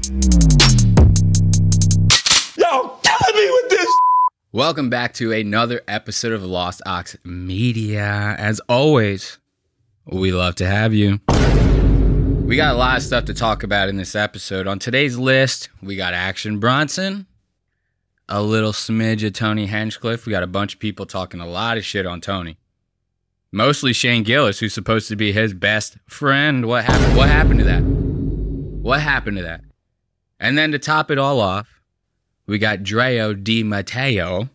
Y'all killing me with this. Welcome back to another episode of Lost Aux Media. As always, we love to have you. We got a lot of stuff to talk about in this episode. On today's list, we got Action Bronson, a little smidge of Tony Hinchcliffe. We got a bunch of people talking a lot of shit on Tony. Mostly Shane Gillis, who's supposed to be his best friend. What happened? What happened to that? What happened to that? And then to top it all off, we got Drea de Matteo.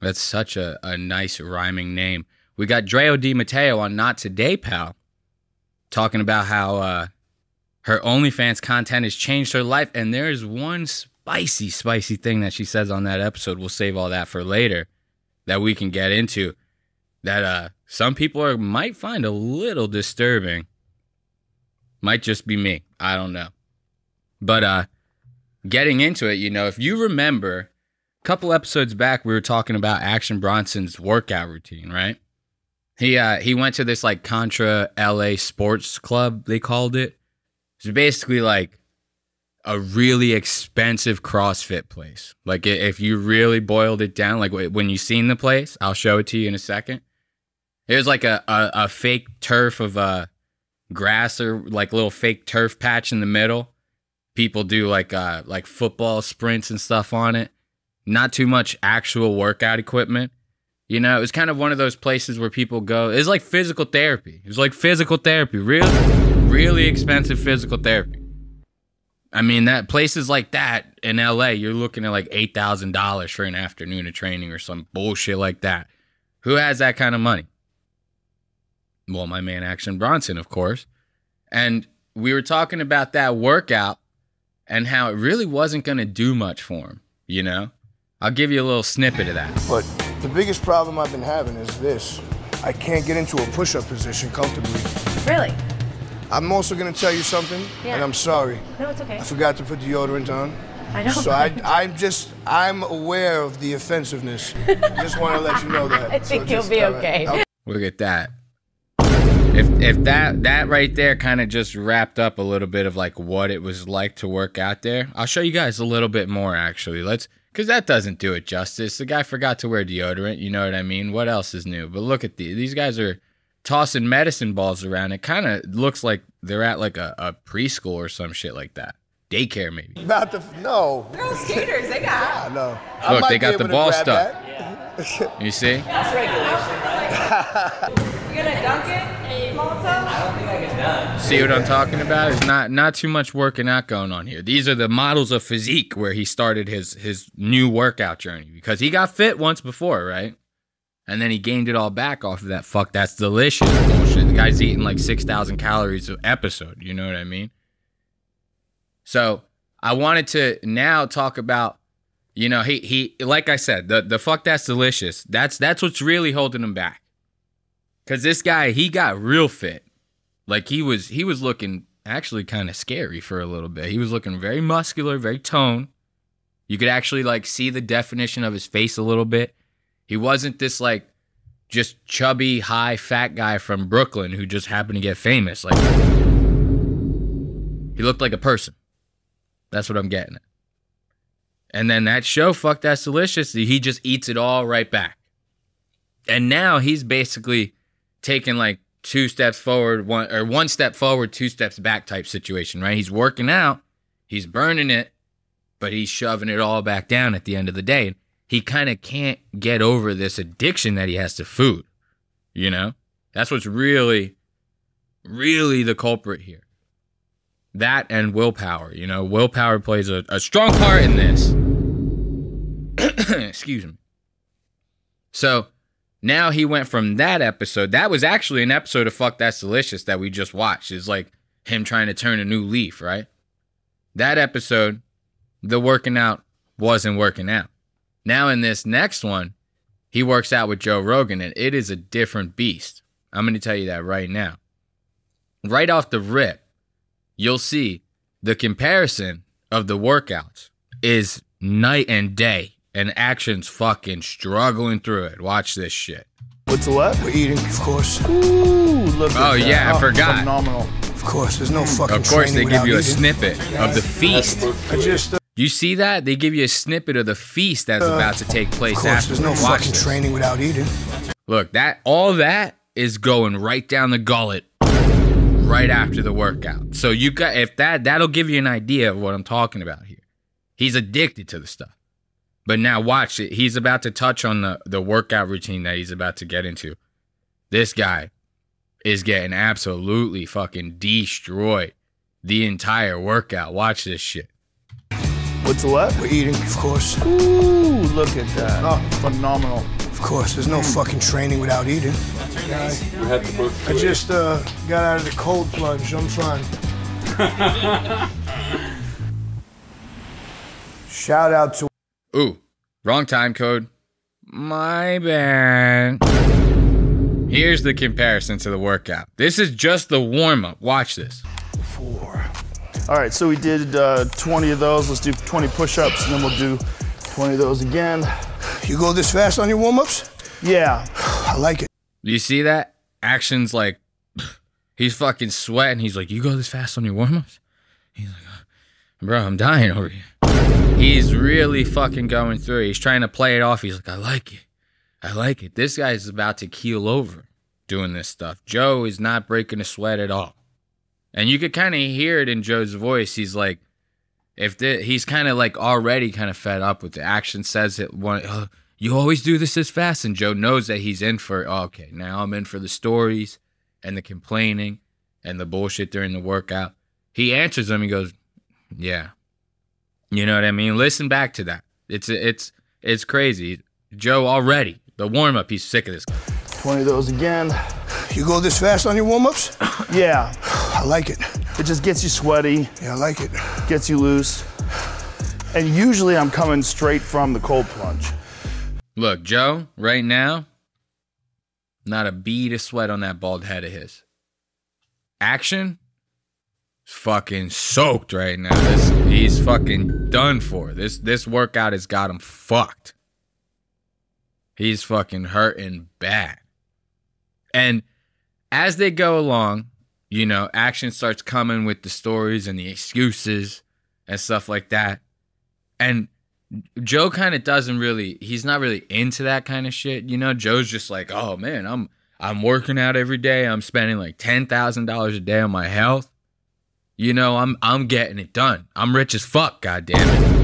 That's such a nice rhyming name. We got Drea de Matteo on Not Today, Pal, talking about how her OnlyFans content has changed her life. And there's one spicy thing that she says on that episode. We'll save all that for later that we can get into. That some people might find a little disturbing. Might just be me. I don't know. But getting into it, you know, if you remember, a couple episodes back, we were talking about Action Bronson's workout routine, right? He went to this like Contra LA sports club, they called it. It's basically like a really expensive CrossFit place. Like if you really boiled it down, like when you seen the place, I'll show it to you in a second. It was like a fake turf of grass or like little fake turf patch in the middle. People do like football sprints and stuff on it. Not too much actual workout equipment. You know, it was kind of one of those places where people go. It's like physical therapy. It was like physical therapy. Really expensive physical therapy. I mean, that places like that in LA, you're looking at like $8,000 for an afternoon of training or some bullshit like that. Who has that kind of money? Well, my man Action Bronson, of course. And we were talking about that workout and how it really wasn't going to do much for him, you know? I'll give you a little snippet of that. But the biggest problem I've been having is this. I can't get into a push-up position comfortably. Really? I'm also going to tell you something, and I'm sorry. No, it's okay. I forgot to put deodorant on. I know. So I'm aware of the offensiveness. Just want to let you know that. I think you'll be okay. Look at that. If that right there kind of just wrapped up a little bit of like what it was like to work out there, I'll show you guys a little bit more actually. Because that doesn't do it justice. The guy forgot to wear deodorant, you know what I mean? What else is new? But look at these guys are tossing medicine balls around. It kind of looks like they're at like a preschool or some shit like that. Daycare maybe. No. They're all skaters, they got. I know. Look, they got the ball stuck. You see? That's regulation, right? You gonna dunk it? I don't think I can dunk. See what I'm talking about? There's not too much working out going on here. These are the models of physique where he started his new workout journey. Because he got fit once before, right? And then he gained it all back off of that fuck that's delicious bullshit. The guy's eating like 6,000 calories an episode. You know what I mean? So I wanted to now talk about, you know, he like I said, the fuck that's delicious. That's what's really holding him back. Cause this guy, he got real fit. Like he was looking actually kind of scary for a little bit. He was looking very muscular, very toned. You could actually like see the definition of his face a little bit. He wasn't this like just chubby, high, fat guy from Brooklyn who just happened to get famous. Like he looked like a person. That's what I'm getting at. And then that show, Fuck That's Delicious, he just eats it all right back. And now he's basically taking like 2 steps forward, one step forward, 2 steps back type situation, right? He's working out, he's burning it, but he's shoving it all back down at the end of the day. He kind of can't get over this addiction that he has to food, you know? That's what's really the culprit here. That and willpower, you know? Willpower plays a strong part in this. Excuse me. So now he went from that episode. That was actually an episode of Fuck That's Delicious that we just watched. It's like him trying to turn a new leaf, right? That episode, the working out wasn't working out. Now in this next one, he works out with Joe Rogan, and it is a different beast. I'm going to tell you that right now. Right off the rip, you'll see the comparison of the workouts is night and day. And Action's fucking struggling through it. Watch this shit. What's what? We're eating, of course. Ooh, look at that. Yeah, I forgot. Phenomenal. Of course, there's no fucking. Of course, they training give you a without eating. snippet of the feast. I just. You see that? They give you a snippet of the feast that's about to take place Of course, there's no afterwards. Watch fucking this. training without eating. Look, all that is going right down the gullet right after the workout. So you got that'll give you an idea of what I'm talking about here. He's addicted to the stuff. But now watch it. He's about to touch on the workout routine that he's about to get into. This guy is getting absolutely fucking destroyed the entire workout. Watch this shit. What's the what? We're eating, of course. Ooh, look at that. Oh, phenomenal. Of course, there's no fucking training without eating. I just got out of the cold plunge. I'm fine. Shout out to. Ooh, wrong time code. My bad. Here's the comparison to the workout. This is just the warm-up. Watch this. 4. All right, so we did 20 of those. Let's do 20 push-ups, and then we'll do 20 of those again. You go this fast on your warm-ups? Yeah. I like it. You see that? Action's like, he's fucking sweating. He's like, you go this fast on your warm-ups? He's like, bro, I'm dying over here. He's really fucking going through it. He's trying to play it off. He's like, I like it. I like it. This guy's about to keel over doing this stuff. Joe is not breaking a sweat at all. And you could kind of hear it in Joe's voice. He's like, he's kind of like already kind of fed up with the Action says it. You always do this fast. And Joe knows that he's in for, okay, now I'm in for the stories and the complaining and the bullshit during the workout. He answers him. He goes, yeah. You know what I mean? Listen back to that. It's crazy. Joe already, the warm-up, he's sick of this. 20 of those again. You go this fast on your warm-ups? Yeah. I like it. It just gets you sweaty. Yeah, I like it. Gets you loose. And usually I'm coming straight from the cold plunge. Look, Joe, right now, not a bead of sweat on that bald head of his. Action, fucking soaked right now. He's fucking done for. This workout has got him fucked. He's fucking hurting bad. And as they go along, you know, Action starts coming with the stories and the excuses and stuff like that. And Joe kind of he's not really into that kind of shit. You know, Joe's just like, oh man, I'm working out every day. I'm spending like $10,000 a day on my health. You know, I'm getting it done. I'm rich as fuck, goddammit.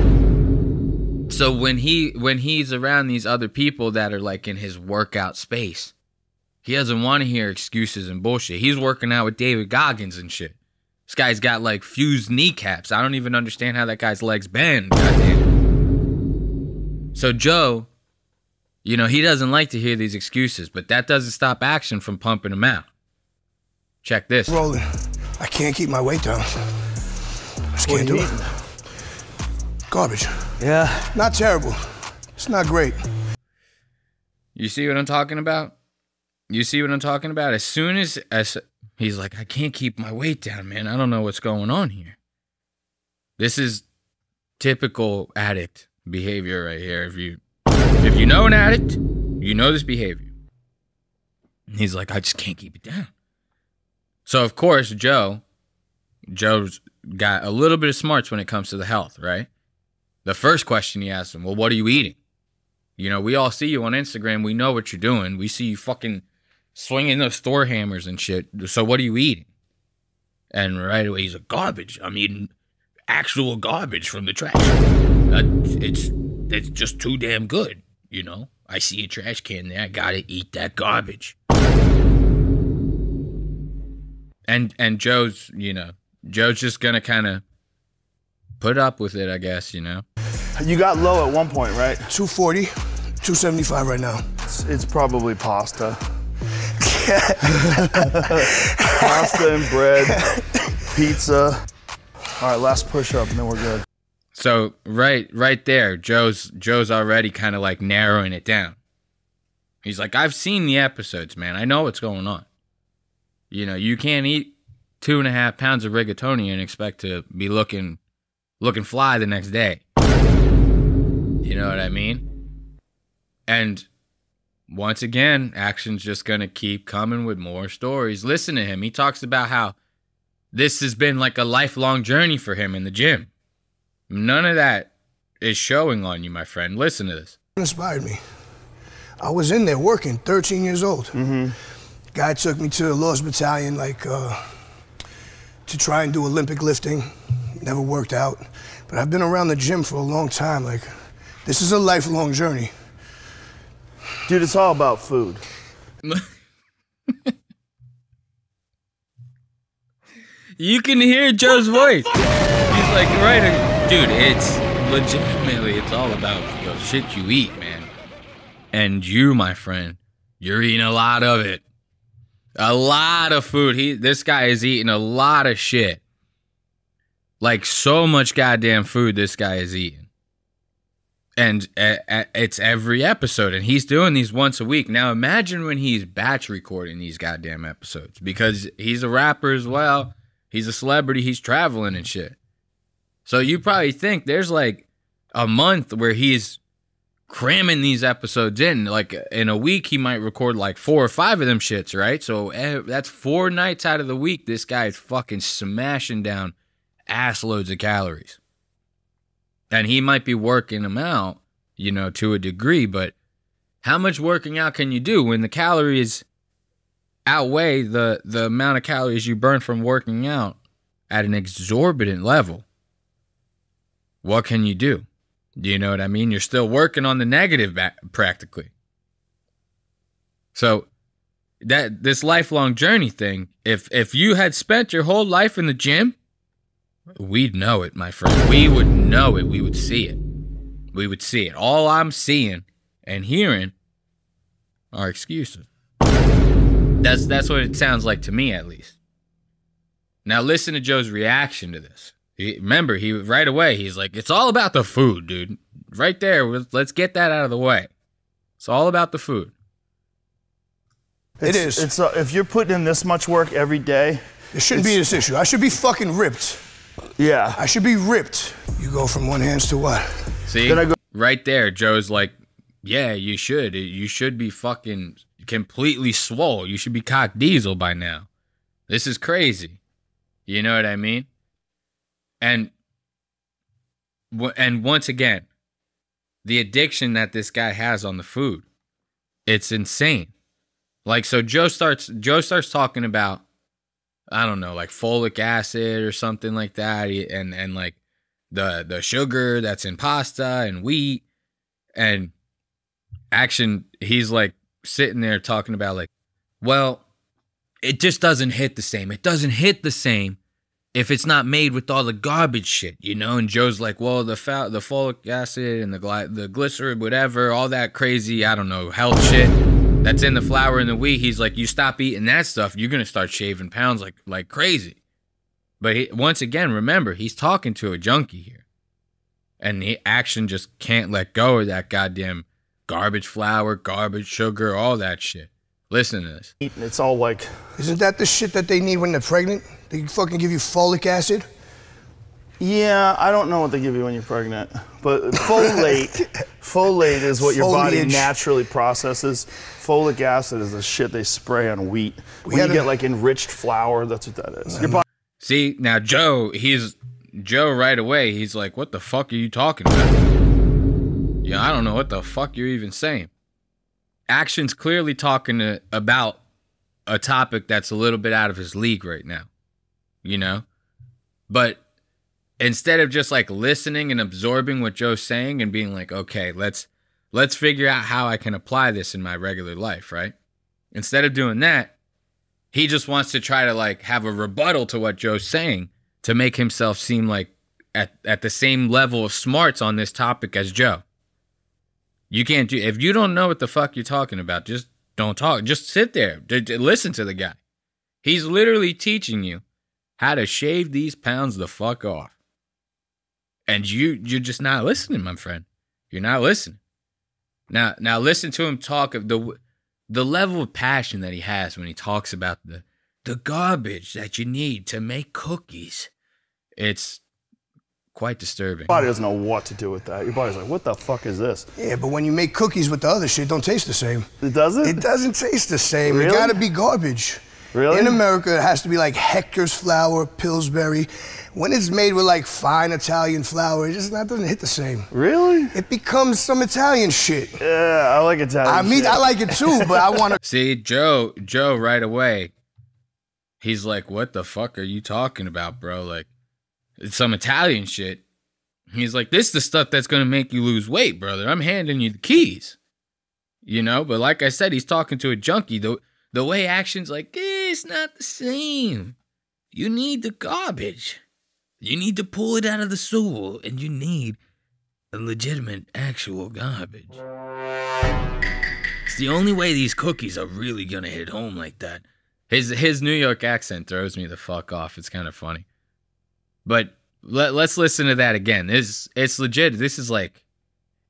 So when he's around these other people that are like in his workout space, he doesn't want to hear excuses and bullshit. He's working out with David Goggins and shit. This guy's got like fused kneecaps. I don't even understand how that guy's legs bend, goddamn. So Joe, you know, he doesn't like to hear these excuses, but that doesn't stop Action from pumping him out. Check this. Rolling. I can't keep my weight down. I just can't do it. Garbage. Yeah. Not terrible. It's not great. You see what I'm talking about? You see what I'm talking about? As soon as he's like, I can't keep my weight down, man. I don't know what's going on here. This is typical addict behavior right here. If you know an addict, you know this behavior. He's like, I just can't keep it down. So, of course, Joe's got a little bit of smarts when it comes to the health, right? The first question he asked him, well, what are you eating? You know, we all see you on Instagram. We know what you're doing. We see you fucking swinging those Thor hammers and shit. So what are you eating? And right away, he's like, garbage. I'm eating actual garbage from the trash. It's just too damn good, you know? I see a trash can there. I gotta eat that garbage. And Joe's just gonna kind of put up with it, I guess, you know? You got low at one point, right? 240, 275 right now. It's probably pasta. Pasta and bread, pizza. All right, last push-up, and then we're good. So right there, Joe's already kind of like narrowing it down. He's like, I've seen the episodes, man. I know what's going on. You know, you can't eat 2.5 pounds of rigatoni and expect to be looking fly the next day. You know what I mean? And once again, Action's just going to keep coming with more stories. Listen to him. He talks about how this has been like a lifelong journey for him in the gym. None of that is showing on you, my friend. Listen to this. It inspired me. I was in there working, 13 years old. Guy took me to the Lost Battalion, like, to try and do Olympic lifting. Never worked out. But I've been around the gym for a long time. Like, this is a lifelong journey. Dude, it's all about food. You can hear Joe's voice. He's like, right, dude, it's legitimately, it's all about the shit you eat, man. And you, my friend, you're eating a lot of it. A lot of food. This guy is eating a lot of shit. Like, so much goddamn food this guy is eating. And it's every episode. And he's doing these once a week. Now, imagine when he's batch recording these goddamn episodes. Because he's a rapper as well. He's a celebrity. He's traveling and shit. So you probably think there's like a month where he's cramming these episodes in. Like, in a week, he might record like 4 or 5 of them shits, right? So that's 4 nights out of the week. This guy is fucking smashing down ass loads of calories. And he might be working them out, you know, to a degree, but how much working out can you do when the calories outweigh the amount of calories you burn from working out at an exorbitant level? What can you do? Do you know what I mean? You're still working on the negative practically. So this lifelong journey thing, if you had spent your whole life in the gym, we'd know it, my friend. We would know it. We would see it. We would see it. All I'm seeing and hearing are excuses. That's what it sounds like to me, at least. Now listen to Joe's reaction to this. Remember, he right away, he's like, it's all about the food, dude. Right there, let's get that out of the way. It's all about the food. It is. It's if you're putting in this much work every day, it shouldn't be this issue. I should be fucking ripped. Yeah. I should be ripped. You go from one hands to what? See, right there, Joe's like, yeah, you should. You should be fucking completely swole. You should be cock diesel by now. This is crazy. You know what I mean? And once again, the addiction that this guy has on the food, it's insane. Like, so Joe starts talking about, I don't know, like folic acid or something like that, and like the sugar that's in pasta and wheat, and Action, he's like sitting there talking about like, well, it just doesn't hit the same. It doesn't hit the same if it's not made with all the garbage shit, you know? And Joe's like, well, the folic acid and the glycerin, whatever, all that crazy, I don't know, health shit that's in the flour and the wheat. He's like, you stop eating that stuff, you're going to start shaving pounds like crazy. But once again, remember, he's talking to a junkie here. And Action just can't let go of that goddamn garbage flour, garbage sugar, all that shit. Listen to this. It's all like... Isn't that the shit that they need when they're pregnant? They fucking give you folic acid? Yeah, I don't know what they give you when you're pregnant. But folate is what your body naturally processes. Folic acid is the shit they spray on wheat. When you get like enriched flour, that's what that is. Your body. See, now Joe right away, he's like, what the fuck are you talking about? Yeah, I don't know what the fuck you're even saying. Action's clearly talking about a topic that's a little bit out of his league right now, you know? But instead of just like listening and absorbing what Joe's saying and being like, okay, let's figure out how I can apply this in my regular life, right? Instead of doing that, he just wants to try to like have a rebuttal to what Joe's saying to make himself seem like at the same level of smarts on this topic as Joe. You can't do, if you don't know what the fuck you're talking about, just don't talk. Just sit there. Listen to the guy. He's literally teaching you how to shave these pounds the fuck off. And you're just not listening, my friend. You're not listening. Now listen to him talk of the level of passion that he has when he talks about the garbage that you need to make cookies. It's quite disturbing. Your body doesn't know what to do with that. Your body's like, what the fuck is this? Yeah, but when you make cookies with the other shit, it don't taste the same. It doesn't? It doesn't taste the same. Really? It gotta be garbage. Really? In America, it has to be like Hector's flour, Pillsbury. When it's made with like fine Italian flour, it just doesn't hit the same. Really? It becomes some Italian shit. Yeah, I like Italian shit. I like it too, but I want to. See, Joe right away, he's like, what the fuck are you talking about, bro? Like, it's some Italian shit. He's like, this is the stuff that's going to make you lose weight, brother. I'm handing you the keys. You know, but like I said, he's talking to a junkie. The way Action's like, it's not the same. You need the garbage. You need to pull it out of the soul, and you need a legitimate, actual garbage. It's the only way these cookies are really gonna hit home like that. His New York accent throws me the fuck off. It's kind of funny. But let's listen to that again. It's legit. This is like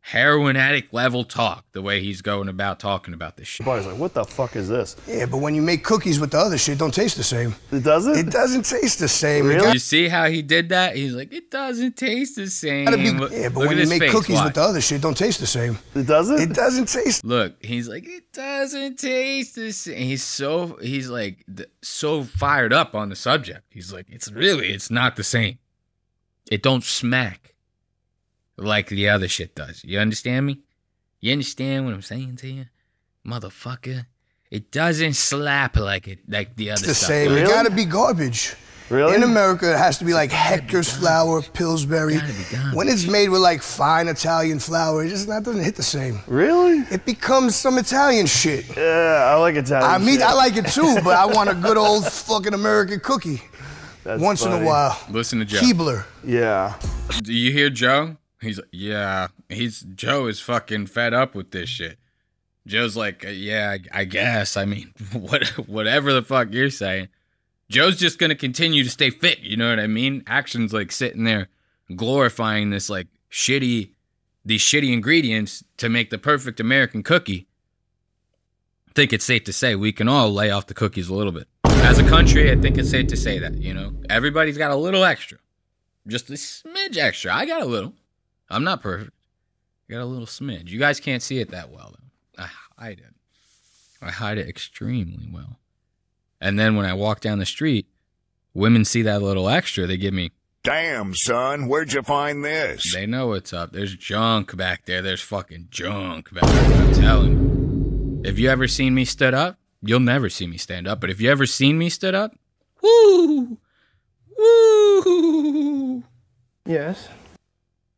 heroin addict level talk, the way he's going about talking about this shit. Everybody's like, what the fuck is this? Yeah, but when you make cookies with the other shit, it don't taste the same. It doesn't? It doesn't taste the same. Really? You see how he did that? He's like, it doesn't taste the same. Yeah, but when you make cookies with the other shit, it don't taste the same. It doesn't? It doesn't taste. Look, he's like, it doesn't taste the same. He's so fired up on the subject. He's like, it's not the same. It don't smack like the other shit does. You understand me? You understand what I'm saying to you, motherfucker? It doesn't slap like the other It's stuff. the same. Really? It gotta be garbage. Really? In America, it has to be like Hector's flour, Pillsbury. When it's made with like fine Italian flour, it just doesn't hit the same. Really? It becomes some Italian shit. Yeah, I like Italian shit. I like it too, but I want a good old fucking American cookie. That's once funny. in a while. Listen to Joe. Keebler. Yeah. Do you hear Joe? He's like, yeah. Joe is fucking fed up with this shit. Joe's like, yeah, I guess. I mean, whatever the fuck you're saying. Joe's just gonna continue to stay fit. You know what I mean? Action's like sitting there glorifying this like these shitty ingredients to make the perfect American cookie. I think it's safe to say we can all lay off the cookies a little bit. As a country, I think it's safe to say that, you know? Everybody's got a little extra. Just a smidge extra. I got a little. I'm not perfect. I got a little smidge. You guys can't see it that well, though. I hide it. I hide it extremely well. And then when I walk down the street, women see that little extra. They give me, Damn, son, where'd you find this? they know what's up. There's junk back there. There's fucking junk back there. I'm telling you. If you ever seen me stood up, you'll never see me stand up. But if you ever seen me stood up, woo! Woo! Yes.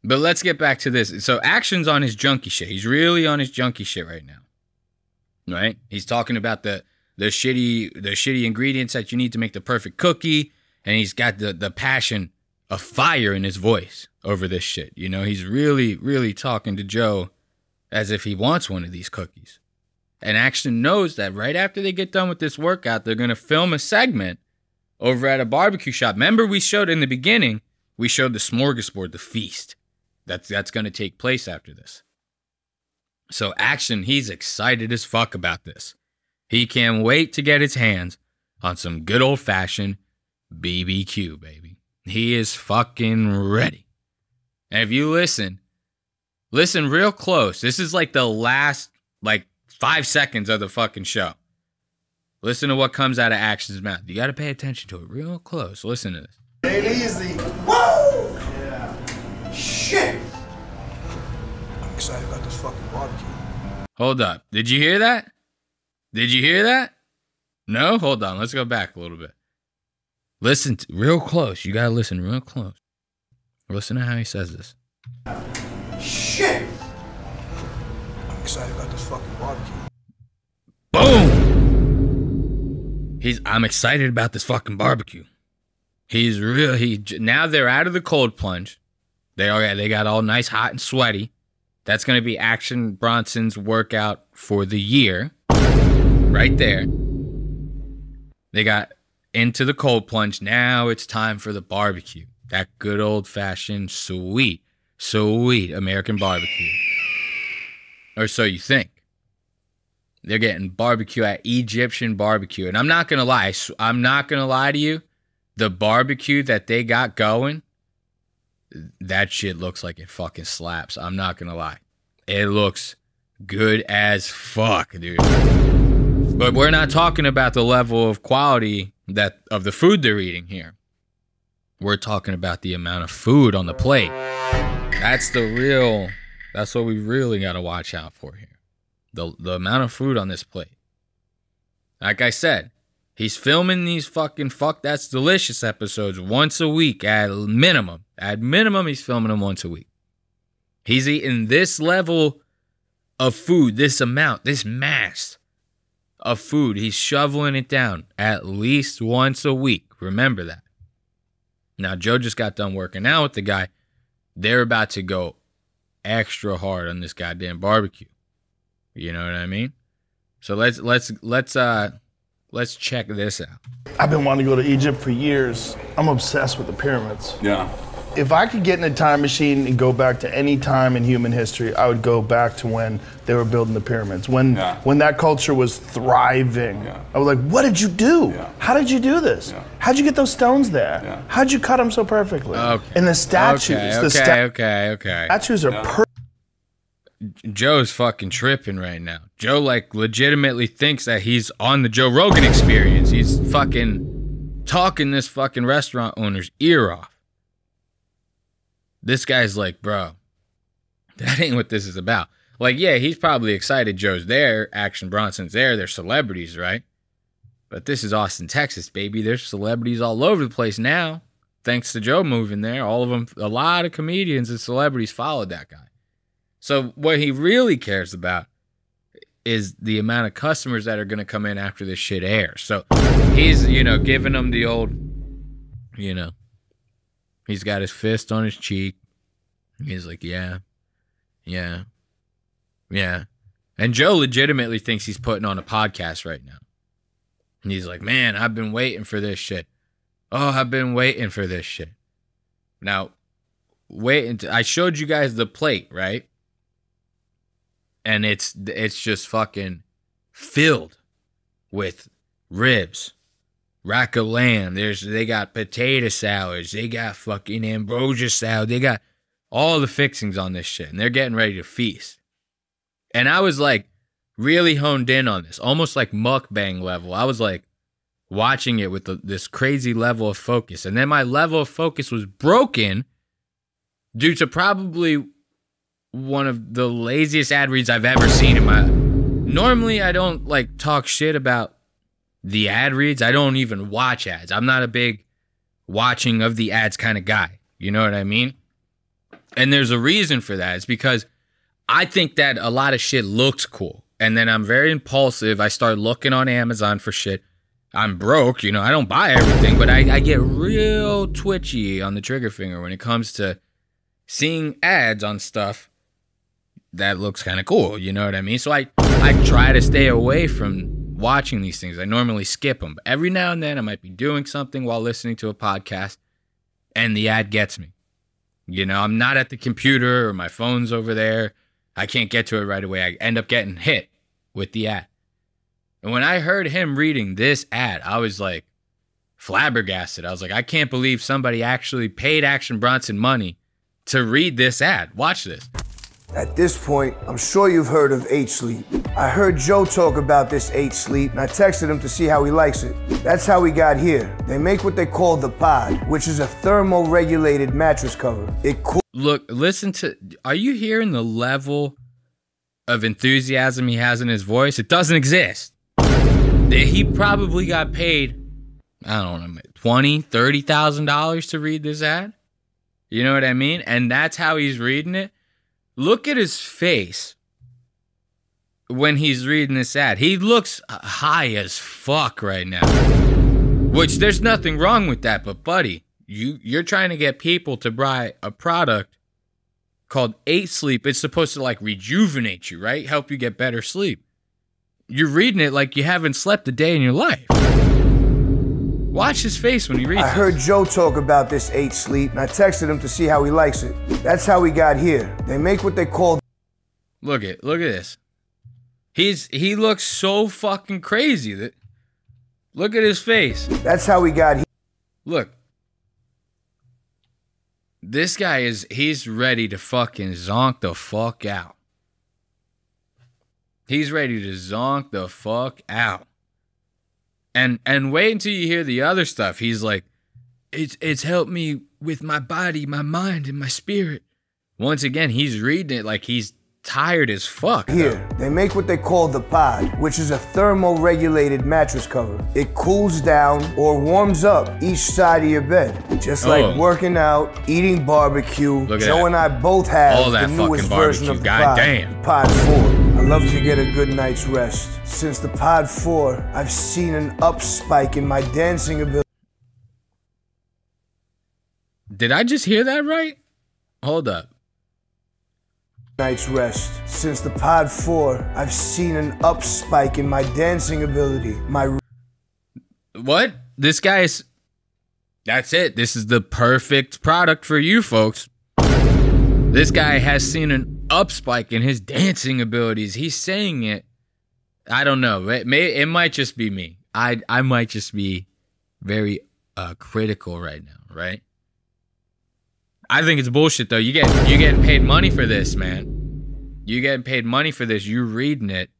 But let's get back to this. So Action's on his junkie shit. He's really on his junkie shit right now. Right? He's talking about the shitty ingredients that you need to make the perfect cookie. And he's got the passion of fire in his voice over this shit. You know, he's really, really talking to Joe as if he wants one of these cookies. And Action knows that right after they get done with this workout, they're going to film a segment over at a barbecue shop. Remember we showed in the beginning, we showed the smorgasbord, the feast. That's going to take place after this. So Action, he's excited as fuck about this. He can't wait to get his hands on some good old-fashioned BBQ, baby. He is fucking ready. And if you listen real close. This is like the last, 5 seconds of the fucking show. Listen to what comes out of Action's mouth. You got to pay attention to it real close. Listen to this. Ain't easy. Woo! Yeah. Shit! I'm excited about this fucking barbecue. Hold up. Did you hear that? Did you hear that? No? Hold on. Let's go back a little bit. Listen real close. You got to listen real close. Listen to how he says this. Shit! I'm excited about this fucking barbecue. Boom! I'm excited about this fucking barbecue. Now they're out of the cold plunge. They got all nice, hot, and sweaty. That's going to be Action Bronson's workout for the year. Right there. They got into the cold plunge. Now it's time for the barbecue. That good old-fashioned, sweet American barbecue. Or so you think. They're getting barbecue at Egyptian barbecue. And I'm not going to lie. I'm not going to lie to you. The barbecue that they got going, that shit looks like it fucking slaps. I'm not going to lie. It looks good as fuck, dude. But we're not talking about the level of quality of the food they're eating here. We're talking about the amount of food on the plate. That's what we really got to watch out for here. The amount of food on this plate. Like I said, he's filming these fucking Fuck That's Delicious episodes once a week at minimum. At minimum, he's filming them once a week. He's eating this level of food, this amount, this mass of food. He's shoveling it down at least once a week. Remember that. Now, Joe just got done working out with the guy. They're about to go extra hard on this goddamn barbecue. You know what I mean? So let's check this out. I've been wanting to go to Egypt for years. I'm obsessed with the pyramids. Yeah. If I could get in a time machine and go back to any time in human history, I would go back to when they were building the pyramids, when that culture was thriving. Yeah. I was like, what did you do? Yeah. How did you do this? Yeah. How'd you get those stones there? Yeah. How'd you cut them so perfectly? Okay. And the statues. Okay. Statues are perfect. Joe's fucking tripping right now. Joe, like, legitimately thinks that he's on the Joe Rogan Experience. He's fucking talking this fucking restaurant owner's ear off. This guy's like, bro, that ain't what this is about. Like, yeah, he's probably excited Joe's there. Action Bronson's there. They're celebrities, right? But this is Austin, Texas, baby. There's celebrities all over the place now. Thanks to Joe moving there. All of them, a lot of comedians and celebrities followed that guy. So what he really cares about is the amount of customers that are going to come in after this shit airs. So he's, giving them the old, he's got his fist on his cheek. He's like, yeah. And Joe legitimately thinks he's putting on a podcast right now. And he's like, man, I've been waiting for this shit. Oh, I've been waiting for this shit. Now, I showed you guys the plate, right? And it's just fucking filled with ribs, rack of lamb. They got potato salads. They got fucking ambrosia salad. They got all the fixings on this shit. And they're getting ready to feast. And I was like really honed in on this, almost like mukbang level. I was like watching it with this crazy level of focus. And then my level of focus was broken due to probably one of the laziest ad reads I've ever seen in my... Normally, I don't like talk shit about the ad reads. I don't even watch ads. I'm not a big watching of the ads kind of guy. You know what I mean? And there's a reason for that. It's because I think that a lot of shit looks cool. And then I'm very impulsive. I start looking on Amazon for shit. I'm broke, I don't buy everything, but I get real twitchy on the trigger finger when it comes to seeing ads on stuff that looks kind of cool, you know what I mean? So I try to stay away from watching these things. I normally skip them, but every now and then I might be doing something while listening to a podcast and the ad gets me. I'm not at the computer or my phone's over there. I can't get to it right away. I end up getting hit with the ad. And when I heard him reading this ad, I was like flabbergasted. I was like, I can't believe somebody actually paid Action Bronson money to read this ad. Watch this. At this point, I'm sure you've heard of H-Sleep. I heard Joe talk about this H-Sleep, and I texted him to see how he likes it. That's how we got here. They make what they call the Pod, which is a thermo-regulated mattress cover. Look, listen to... Are you hearing the level of enthusiasm he has in his voice? It doesn't exist. He probably got paid, I don't know, $20,000, $30,000 to read this ad. You know what I mean? And that's how he's reading it. Look at his face when he's reading this ad. He looks high as fuck right now. Which, there's nothing wrong with that, but buddy, you're trying to get people to buy a product called H-Sleep. It's supposed to like rejuvenate you, right? Help you get better sleep. You're reading it like you haven't slept a day in your life. Watch his face when he reads it. I heard Joe talk about this H-Sleep, and I texted him to see how he likes it. That's how we got here. They make what they call... Look at this. He looks so fucking crazy. Look at his face. That's how we got here. Look. This guy he's ready to fucking zonk the fuck out. He's ready to zonk the fuck out. And wait until you hear the other stuff. He's like, it's helped me with my body, my mind, and my spirit. Once again, he's reading it like he's tired as fuck. Here, they make what they call the pod, which is a thermo-regulated mattress cover. It cools down or warms up each side of your bed. Just like working out, eating barbecue. Joe and I both have the newest version of the pod, the Pod 4. I love to get a good night's rest. Since the Pod 4, I've seen an up spike in my dancing ability. Did I just hear that right? Hold up. Night's rest. Since the Pod 4, I've seen an up spike in my dancing ability. What? This guy's... That's it. This is the perfect product for you folks. This guy has seen an up spike in his dancing abilities. He's saying it. I don't know. It might just be me. I might just be very critical right now, right? I think it's bullshit though. You're getting paid money for this, man. You're getting paid money for this. You're reading it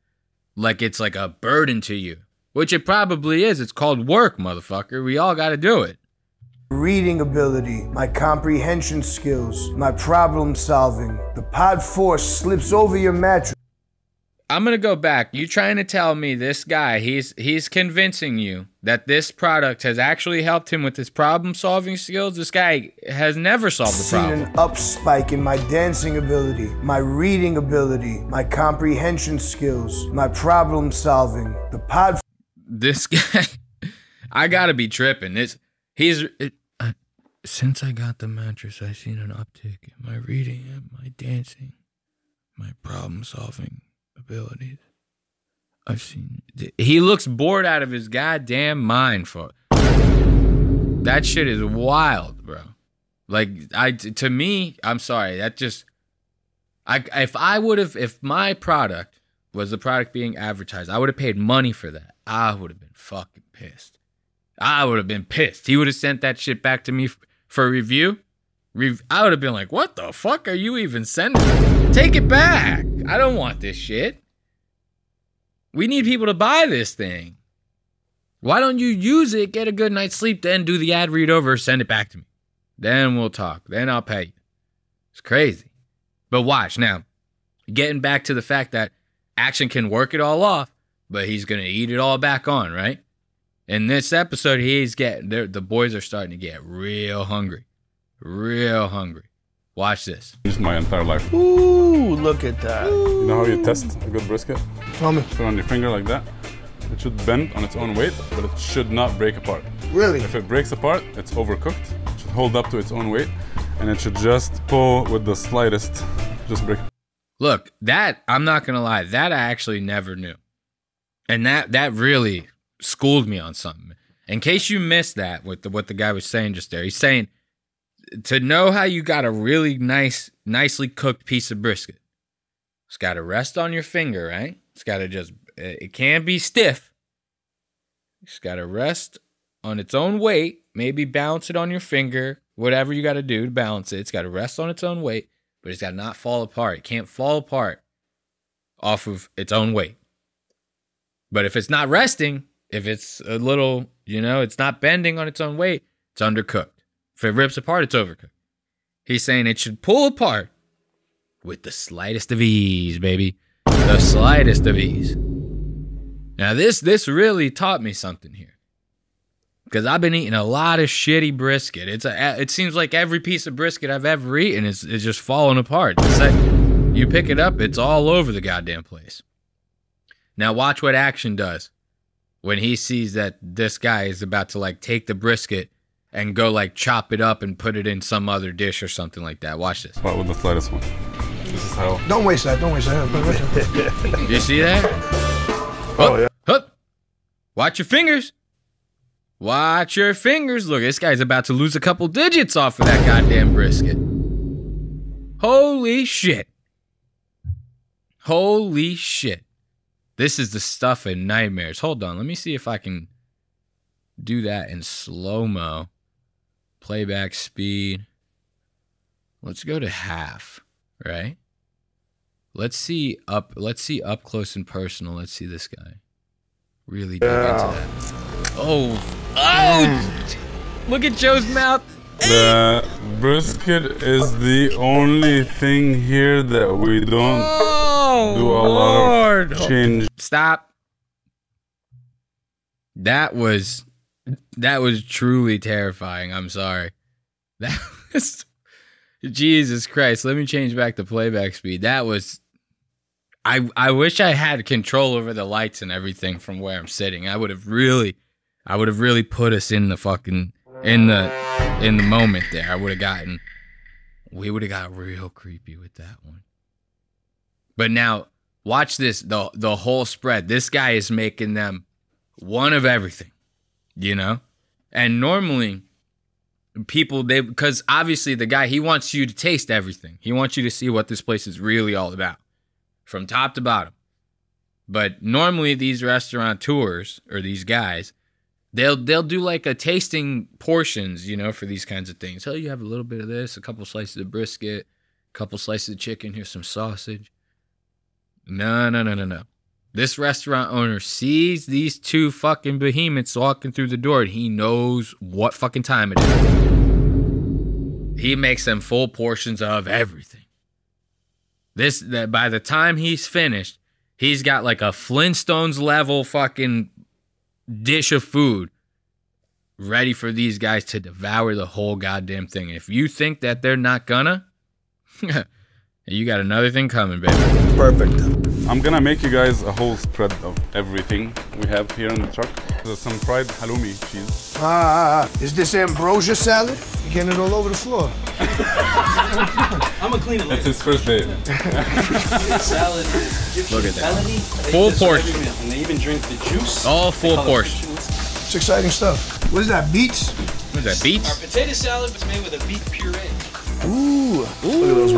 like it's like a burden to you, which it probably is. It's called work, motherfucker. We all got to do it. Reading ability, my comprehension skills, my problem solving. The Pod 4 slips over your mattress. I'm going to go back. You trying to tell me this guy, he's convincing you that this product has actually helped him with his problem-solving skills? This guy has never solved the problem. Seen an up spike in my dancing ability, my reading ability, my comprehension skills, my problem-solving. The Pod... This guy, I got to be tripping. Since I got the mattress, I've seen an uptick in my reading and my dancing, my problem-solving abilities. I've seen it. He looks bored out of his goddamn mind for that shit is wild, bro. Like to me, I'm sorry. That just if my product was the product being advertised, I would have paid money for that. I would have been fucking pissed. I would have been pissed. He would have sent that shit back to me for review. I would have been like, what the fuck are you even sending? Take it back. I don't want this shit. We need people to buy this thing. Why don't you use it, get a good night's sleep, then do the ad read over, send it back to me. Then we'll talk. Then I'll pay you. It's crazy. But watch now. Getting back to the fact that Action can work it all off, but he's going to eat it all back on, right? In this episode, the boys are starting to get real hungry. Real hungry. Watch this. Just my entire life. Ooh, look at that. You know how you test a good brisket? Tell me. Put it on your finger like that. It should bend on its own weight, but it should not break apart. Really? If it breaks apart, it's overcooked. It should hold up to its own weight, and it should just pull with the slightest, just break. Look, that, I'm not going to lie, that I actually never knew. And that really schooled me on something. In case you missed that, with what the guy was saying just there, he's saying, to know how you got a really nicely cooked piece of brisket, it's got to rest on your finger, right? It's got to it can't be stiff. It's got to rest on its own weight, maybe bounce it on your finger, whatever you got to do to balance it. It's got to rest on its own weight, but it's got to not fall apart. It can't fall apart off of its own weight. But if it's not resting, if it's a little, it's not bending on its own weight, it's undercooked. If it rips apart, it's overcooked. He's saying it should pull apart with the slightest of ease, baby. The slightest of ease. Now, this really taught me something here. Because I've been eating a lot of shitty brisket. It seems like every piece of brisket I've ever eaten is just falling apart. It's like you pick it up, it's all over the goddamn place. Now, watch what Action does when he sees that this guy is about to, take the brisket and go, chop it up and put it in some other dish or something like that. Watch this. But with the slightest one. This is how... Don't waste that. You see that? Oh, yeah. Hup. Watch your fingers. Watch your fingers. Look, this guy's about to lose a couple digits off of that goddamn brisket. Holy shit. Holy shit. This is the stuff of nightmares. Hold on. Let me see if I can do that in slow-mo. Playback speed. Let's go to half, right? Let's see up close and personal. Let's see this guy. Really dig into that. Oh! Look at Joe's mouth. The brisket is the only thing here that we don't do a lot of change. Stop. That was truly terrifying. I'm sorry. That was Jesus Christ. Let me change back the playback speed. That was I wish I had control over the lights and everything from where I'm sitting. I would have really put us in the fucking in the moment there. We would have got real creepy with that one. But now watch this, the whole spread. This guy is making them one of everything, you know? And normally people, because obviously the guy, he wants you to taste everything. He wants you to see what this place is really all about from top to bottom. But normally these restaurateurs or these guys, they'll do like a tasting portions, you know, for these kinds of things. Oh, you have a little bit of this, a couple slices of brisket, a couple slices of chicken, here's some sausage. No. This restaurant owner sees these two fucking behemoths walking through the door and he knows what fucking time it is. He makes them full portions of everything. That by the time he's finished, he's got like a Flintstones level fucking dish of food ready for these guys to devour the whole goddamn thing. If you think that they're not gonna, you got another thing coming, baby. Perfect. I'm gonna make you guys a whole spread of everything we have here in the truck. There's some fried halloumi cheese. Is this ambrosia salad? You're getting it all over the floor. I'm gonna clean it later. It's his first day. Salad. Look at that. Full portion. And they even drink the juice. All full portion. It's exciting stuff. What is that, beets? What is that, beets? Our potato salad was made with a beet puree. Ooh. Look at those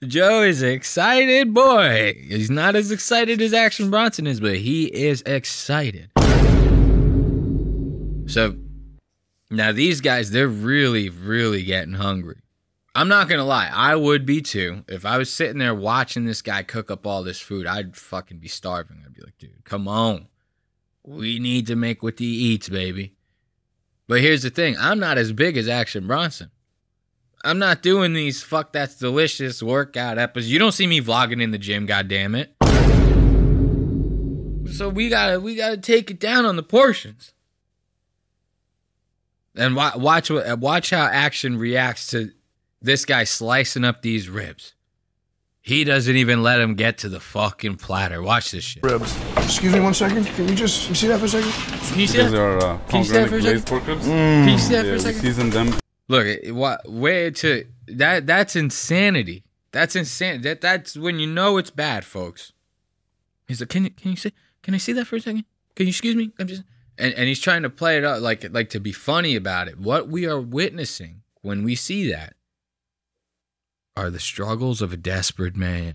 Joe is excited, boy. He's not as excited as Action Bronson is, but he is excited. So now these guys, they're really, really getting hungry. I'm not gonna lie, I would be too. If I was sitting there watching this guy cook up all this food, I'd fucking be starving. I'd be like, dude, come on. We need to make what he eats, baby. But here's the thing, I'm not as big as Action Bronson. I'm not doing these fuck that's delicious workout episodes. You don't see me vlogging in the gym, goddammit. So we gotta take it down on the portions. And watch how Action reacts to this guy slicing up these ribs. He doesn't even let him get to the fucking platter. Watch this shit. Ribs. Excuse me 1 second. Can you see that for a second? Can you see that? These are pomegranate glazed pork ribs. Can you see that for a We second? season them. Look, that's insanity. That's insane. That's when you know it's bad, folks. He's like, can I see that for a second? Can you excuse me? And he's trying to play it up like to be funny about it. What we are witnessing when we see that are the struggles of a desperate man.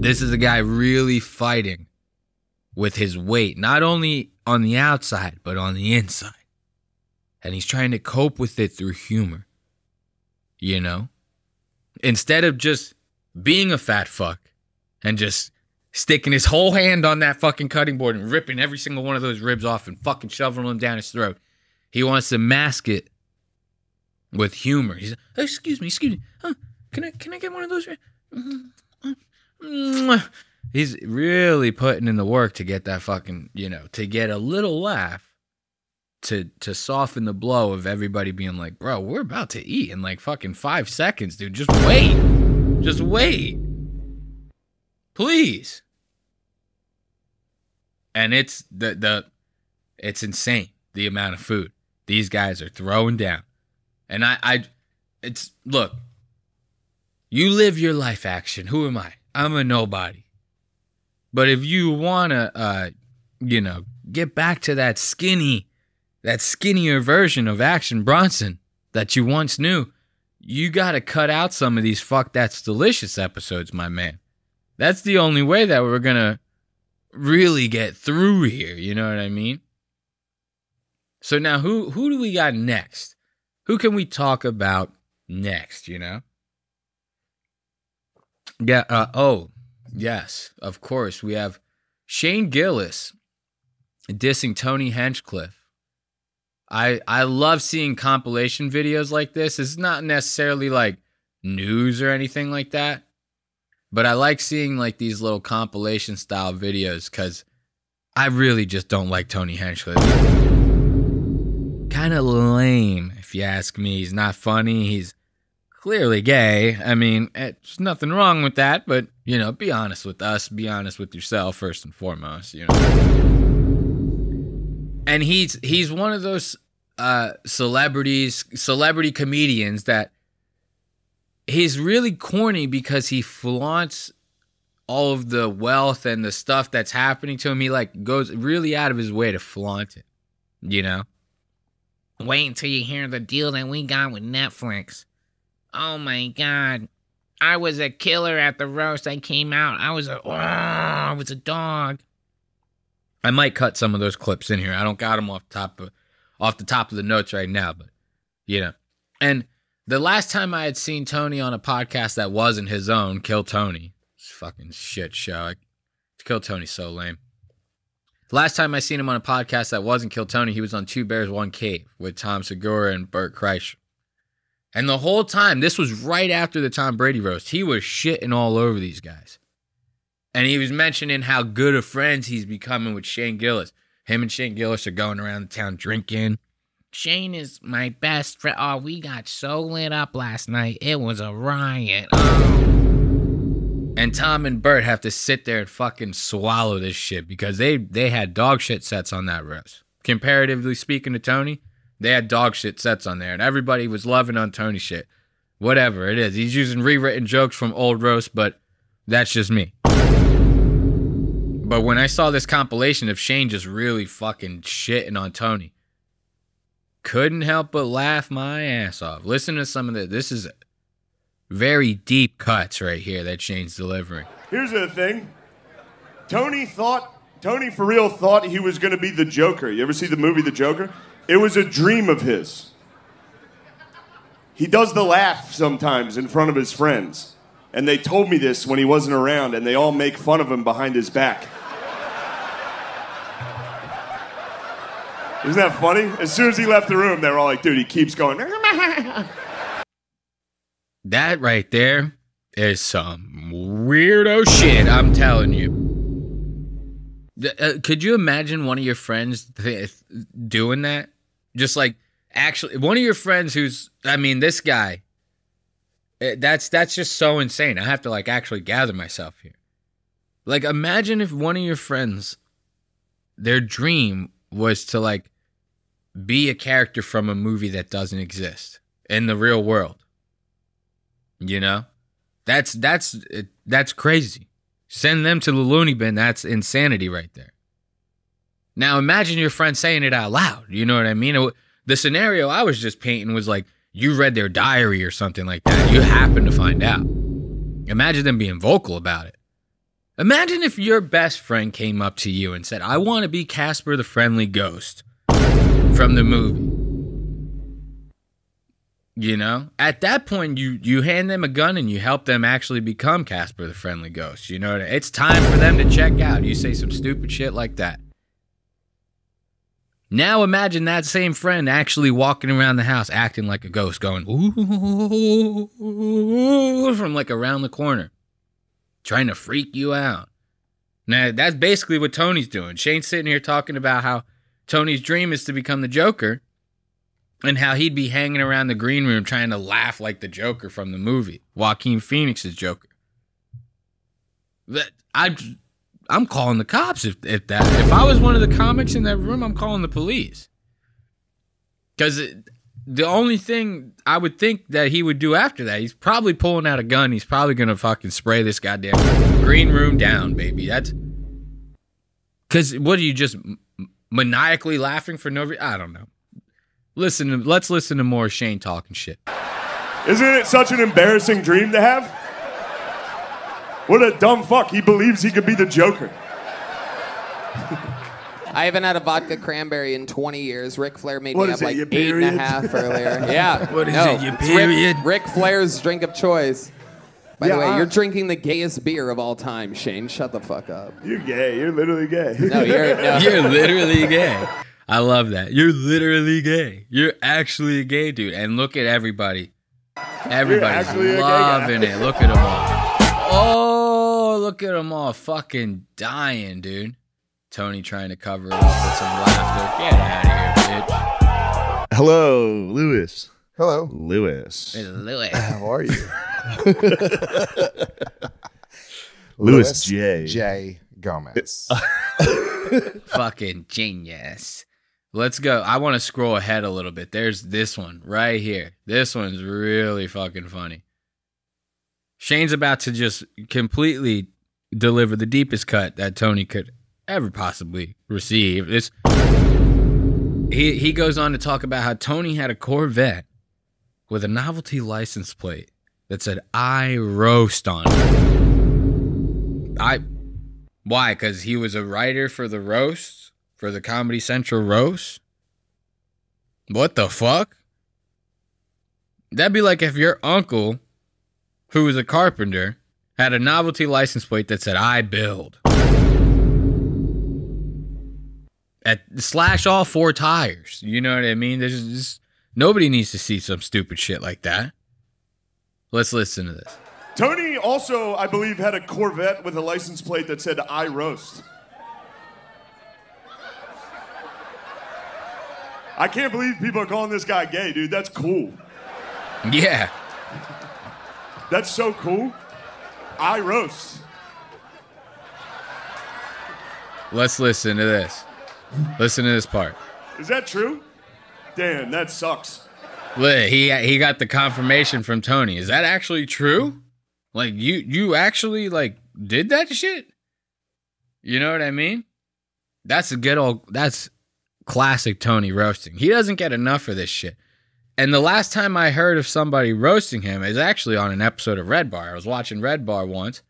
This is a guy really fighting with his weight, not only on the outside, but on the inside. And he's trying to cope with it through humor. You know? Instead of just being a fat fuck and just sticking his whole hand on that fucking cutting board and ripping every single one of those ribs off and fucking shoveling them down his throat. He wants to mask it with humor. He's like, oh, excuse me. Huh, can I get one of those? He's really putting in the work to get that fucking, to get a little laugh to soften the blow of everybody being like, bro, we're about to eat in like fucking 5 seconds, dude. Just wait. Just wait. Please. And it's it's insane, the amount of food these guys are throwing down. And look, you live your life, Action. Who am I? I'm a nobody. But if you want to, get back to that skinnier version of Action Bronson that you once knew, you got to cut out some of these Fuck That's Delicious episodes, my man. That's the only way that we're going to really get through here. You know what I mean? So now who do we got next? Who can we talk about next, you know? Yeah, oh, yes, of course. We have Shane Gillis dissing Tony Hinchcliffe. I love seeing compilation videos like this. It's not necessarily like news or anything like that, but I like seeing like these little compilation style videos because I really just don't like Tony Hinchcliffe. Kind of lame, if you ask me. He's not funny. He's clearly gay. I mean, there's nothing wrong with that, but, you know, be honest with us. Be honest with yourself first and foremost, you know. And he's one of those celebrity comedians that he's really corny because he flaunts all of the wealth and the stuff that's happening to him. He like goes really out of his way to flaunt it, you know. Wait until you hear the deal that we got with Netflix. Oh my God. I was a killer at the roast. I came out. I was a dog. I might cut some of those clips in here. I don't got them off the top of the notes right now, but you know. And the last time I had seen Tony on a podcast that wasn't his own, Kill Tony. It's a fucking shit show. Kill Tony's so lame. Last time I seen him on a podcast that wasn't Kill Tony, he was on Two Bears, One Cave with Tom Segura and Bert Kreischer. And the whole time, this was right after the Tom Brady roast, he was shitting all over these guys. And he was mentioning how good of friends he's becoming with Shane Gillis. Him and Shane Gillis are going around the town drinking. Shane is my best friend. Oh, we got so lit up last night. It was a riot. Oh. And Tom and Bert have to sit there and fucking swallow this shit because they had dog shit sets on that roast. Comparatively speaking to Tony, they had dog shit sets on there, and everybody was loving on Tony shit. Whatever it is. He's using rewritten jokes from old roast, but that's just me. But when I saw this compilation of Shane just really fucking shitting on Tony, couldn't help but laugh my ass off. Listen to some of this. This is very deep cuts right here that Shane's delivering. Here's the thing. Tony for real thought he was going to be the Joker. You ever see the movie The Joker? It was a dream of his. He does the laugh sometimes in front of his friends. And they told me this when he wasn't around, and they all make fun of him behind his back. Isn't that funny? As soon as he left the room, they're all like, dude, he keeps going. That right there is some weirdo shit, I'm telling you. Could you imagine one of your friends doing that? Just like, actually, one of your friends who's, I mean, this guy, that's just so insane. I have to, like, actually gather myself here. Like, imagine if one of your friends, their dream was to, like, be a character from a movie that doesn't exist in the real world. You know? That's crazy. Send them to the loony bin. That's insanity right there. Now imagine your friend saying it out loud. You know what I mean? The scenario I was just painting was like, you read their diary or something like that. You happen to find out. Imagine them being vocal about it. Imagine if your best friend came up to you and said, I want to be Casper the Friendly Ghost from the movie. You know, at that point, you hand them a gun and you help them actually become Casper the Friendly Ghost. You know, it's time for them to check out. You say some stupid shit like that. Now imagine that same friend actually walking around the house acting like a ghost, going, ooh, from like around the corner, trying to freak you out. Now, that's basically what Tony's doing. Shane's sitting here talking about how Tony's dream is to become the Joker. And how he'd be hanging around the green room trying to laugh like the Joker from the movie. Joaquin Phoenix's Joker. I'm calling the cops if I was one of the comics in that room, I'm calling the police. Because the only thing I would think that he would do after that, he's probably pulling out a gun. He's probably going to fucking spray this goddamn green room down, baby. That's... Because what are you just maniacally laughing for no reason? I don't know. Let's listen to more Shane talking shit. Isn't it such an embarrassing dream to have? What a dumb fuck. He believes he could be the Joker. I haven't had a vodka cranberry in 20 years. Ric Flair made What me is have it, like your 8.5 earlier. Yeah. What is it, your it's period? Ric Flair's drink of choice. By the Yeah, way, you're drinking the gayest beer of all time, Shane. Shut the fuck up. You're gay. You're literally gay. No, no. You're literally gay. I love that. You're literally gay. You're actually a gay dude. And look at everybody. Everybody's actually a gay loving guy. it. Look at them all. Oh, look at them all fucking dying, dude. Tony trying to cover it up with some laughter. Get out of here, bitch. Hello, Lewis. Hello. Lewis. Hey, Louis. How are you? Lewis J. J. Gomez. Fucking genius. Let's go. I want to scroll ahead a little bit. There's this one right here. This one's really fucking funny. Shane's about to just completely deliver the deepest cut that Tony could ever possibly receive. He goes on to talk about how Tony had a Corvette with a novelty license plate that said "I roast" on it. Why? Because he was a writer for the roast, for the Comedy Central roast. What the fuck? That'd be like if your uncle, who was a carpenter, had a novelty license plate that said "I build." Slash all 4 tires. You know what I mean? There's just nobody needs to see some stupid shit like that. Let's listen to this. Tony also, I believe, had a Corvette with a license plate that said "I roast." I can't believe people are calling this guy gay, dude. That's cool. Yeah. That's so cool. I roast. Let's listen to this. Listen to this part. Is that true? Damn, that sucks. Look, he got the confirmation from Tony. Is that actually true? Like you actually like did that shit? You know what I mean? That's classic Tony roasting. He doesn't get enough of this shit. And the last time I heard of somebody roasting him is actually on an episode of Red Bar. I was watching Red Bar once,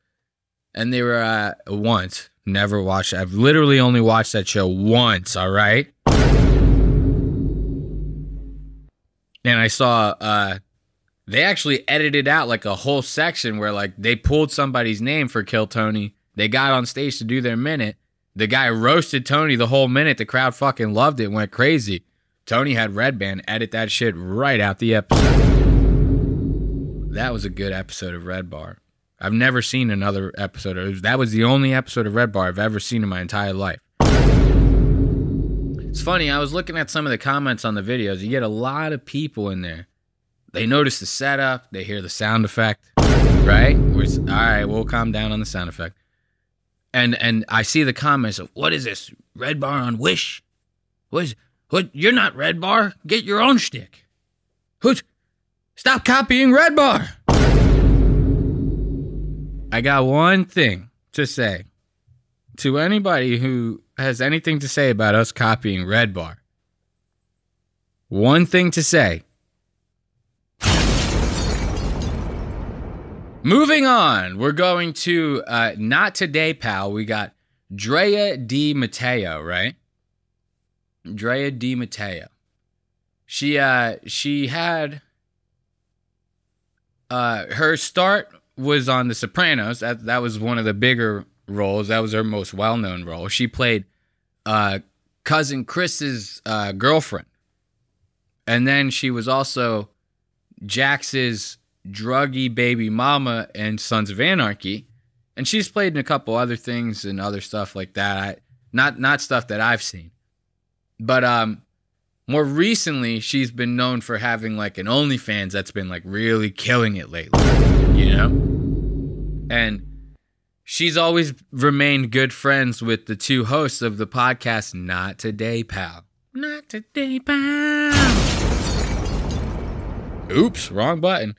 and they were once. Never watched it. I've literally only watched that show once, all right? And I saw they actually edited out like a whole section where like they pulled somebody's name for Kill Tony. They got on stage to do their minute. The guy roasted Tony the whole minute. The crowd fucking loved it, went crazy. Tony had Red Band edit that shit right out the episode. That was a good episode of Red Bar. I've never seen another episode. That was the only episode of Red Bar I've ever seen in my entire life. It's funny, I was looking at some of the comments on the videos. You get a lot of people in there. They notice the setup. They hear the sound effect, right? All right, we'll calm down on the sound effect. And I see the comments of, what is this? Red Bar on Wish? What? You're not Red Bar. Get your own shtick. Stop copying Red Bar. I got one thing to say to anybody who has anything to say about us copying Red Bar. One thing to say. Moving on, we're going to Not Today, Pal. We got Drea de Matteo, right? Drea de Matteo. She had her start was on The Sopranos. That was one of the bigger roles. That was her most well-known role. She played cousin Chris's girlfriend. And then she was also Jax's druggy baby mama in Sons of Anarchy. And she's played in a couple other things and other stuff like that. Not stuff that I've seen. But more recently, she's been known for having like an OnlyFans that's been like really killing it lately, you know? And she's always remained good friends with the two hosts of the podcast, Not Today, Pal. Not Today, Pal. Oops, wrong button.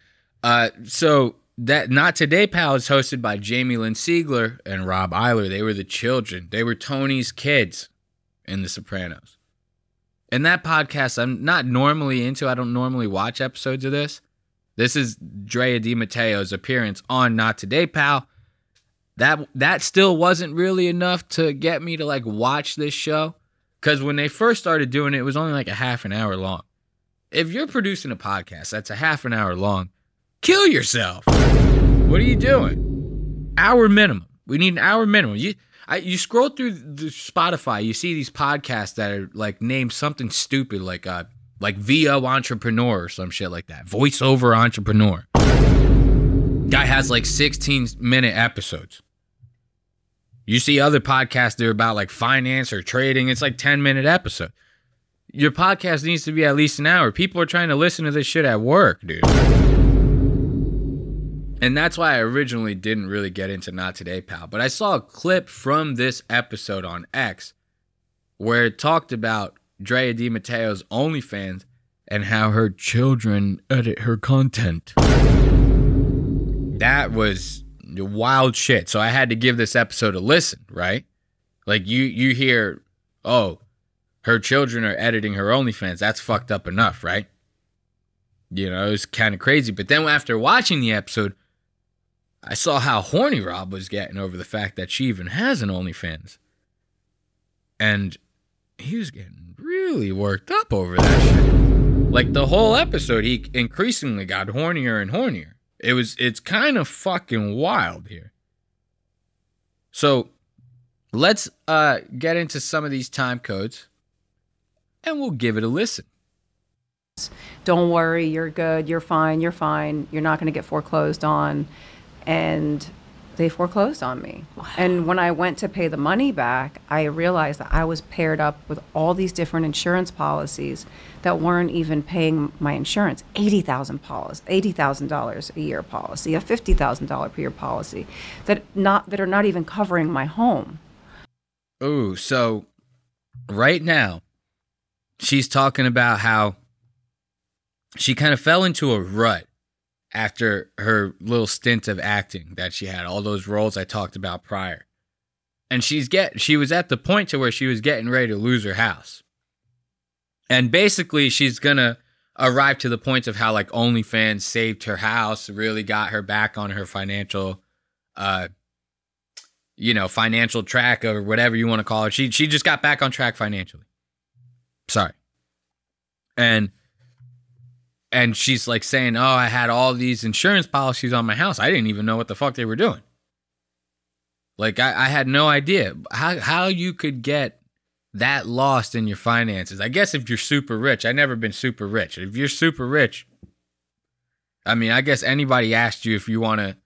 So that Not Today, Pal is hosted by Jamie Lynn Sigler and Rob Eiler. They were the children. They were Tony's kids in The Sopranos. And that podcast, I'm not normally into. I don't normally watch episodes of this. This is Drea de Matteo's appearance on Not Today, Pal. That still wasn't really enough to get me to like watch this show. Because when they first started doing it, it was only like a half an hour long. If you're producing a podcast that's a half an hour long, kill yourself. What are you doing? Hour minimum. We need an hour minimum. You scroll through the Spotify, you see these podcasts that are like named something stupid like VO Entrepreneur or some shit like that. Voiceover Entrepreneur. Guy has like 16-minute episodes. You see other podcasts that are about like finance or trading. It's like 10-minute episode. Your podcast needs to be at least an hour. People are trying to listen to this shit at work, dude. And that's why I originally didn't really get into Not Today, Pal. But I saw a clip from this episode on X where it talked about Drea de Matteo's OnlyFans and how her children edit her content. That was wild shit. So I had to give this episode a listen, right? Like you hear, oh, her children are editing her OnlyFans. That's fucked up enough, right? You know, it was kind of crazy. But then after watching the episode, I saw how horny Rob was getting over the fact that she even has an OnlyFans. And he was getting really worked up over that shit. Like the whole episode, he increasingly got hornier and hornier. It's kind of fucking wild here. So let's get into some of these time codes and we'll give it a listen. Don't worry, you're good, you're fine, you're not going to get foreclosed on. And they foreclosed on me. Wow. And when I went to pay the money back, I realized that I was paired up with all these different insurance policies that weren't even paying my insurance. $80,000 a year policy, a $50,000 per year policy that are not even covering my home. Ooh, so right now, she's talking about how she kind of fell into a rut after her little stint of acting that she had, all those roles I talked about prior. And she was at the point to where she was getting ready to lose her house. And basically she's going to arrive to the point of how like OnlyFans saved her house, really got her back on her financial financial track or whatever you want to call it. She just got back on track financially. Sorry. And she's like saying, oh, I had all these insurance policies on my house. I didn't even know what the fuck they were doing. Like, I had no idea how you could get that lost in your finances. I guess if you're super rich. I've never been super rich. If you're super rich, I mean, I guess anybody asked you if you want to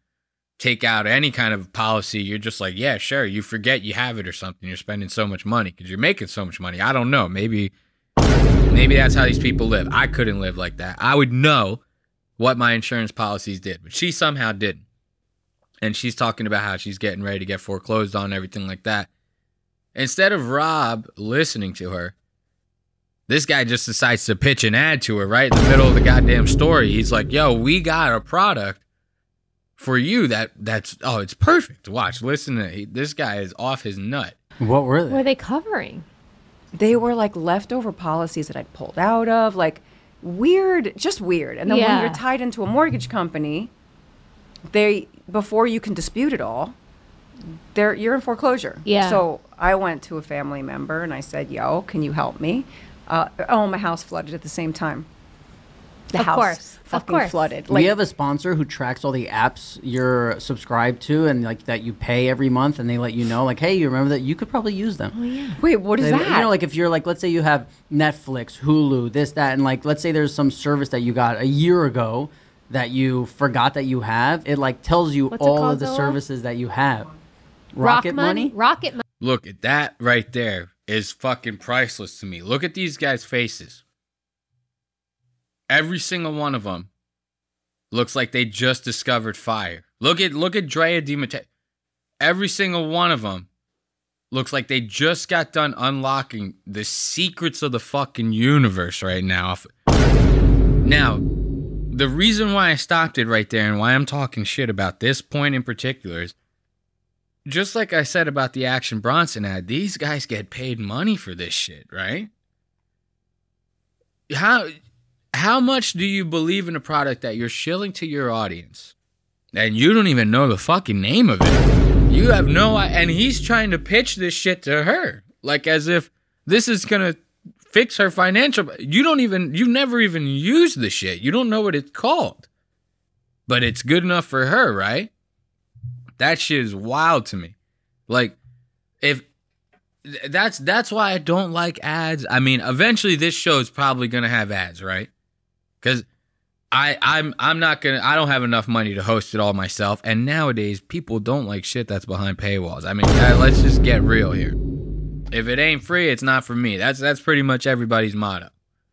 take out any kind of policy, you're just like, yeah, sure. You forget you have it or something. You're spending so much money because you're making so much money. I don't know. Maybe that's how these people live. I couldn't live like that. I would know what my insurance policies did, but she somehow didn't. And she's talking about how she's getting ready to get foreclosed on and everything like that. Instead of Rob listening to her, this guy just decides to pitch an ad to her right in the middle of the goddamn story. He's like, yo, we got a product for you that's it's perfect. Watch, listen to this guy is off his nut. What were they? What were they covering? They were like leftover policies that I'd pulled out of, like just weird. And then when you're tied into a mortgage company, before you can dispute it all, you're in foreclosure. Yeah. So I went to a family member and I said, yo, can you help me? My house flooded at the same time. The house fucking flooded. We have a sponsor who tracks all the apps you're subscribed to and like that you pay every month, and they let you know, like, hey, you remember that you could probably use them. Oh yeah. Wait, what is that? You know, like if you're like, let's say you have Netflix, Hulu, this, that, and like, let's say there's some service that you got a year ago that you forgot that you have. It like tells you all of the services that you have. Rocket Money? Rocket Money. Look at that right there is fucking priceless to me. Look at these guys' faces. Every single one of them looks like they just discovered fire. Look at Drea de Matteo. Every single one of them looks like they just got done unlocking the secrets of the fucking universe right now. Now, the reason why I stopped it right there and why I'm talking shit about this point in particular is, just like I said about the Action Bronson ad, these guys get paid money for this shit, right? How much do you believe in a product that you're shilling to your audience and you don't even know the fucking name of it? You have no idea. And he's trying to pitch this shit to her. Like as if This is gonna fix her financial. You've never even used the shit. You don't know what it's called. But it's good enough for her, right? That shit is wild to me. Like, if that's why I don't like ads. I mean, eventually this show is probably gonna have ads, right? Because I'm not gonna. I don't have enough money to host it all myself. And nowadays, people don't like shit that's behind paywalls. I mean, let's just get real here. If it ain't free, it's not for me. That's pretty much everybody's motto,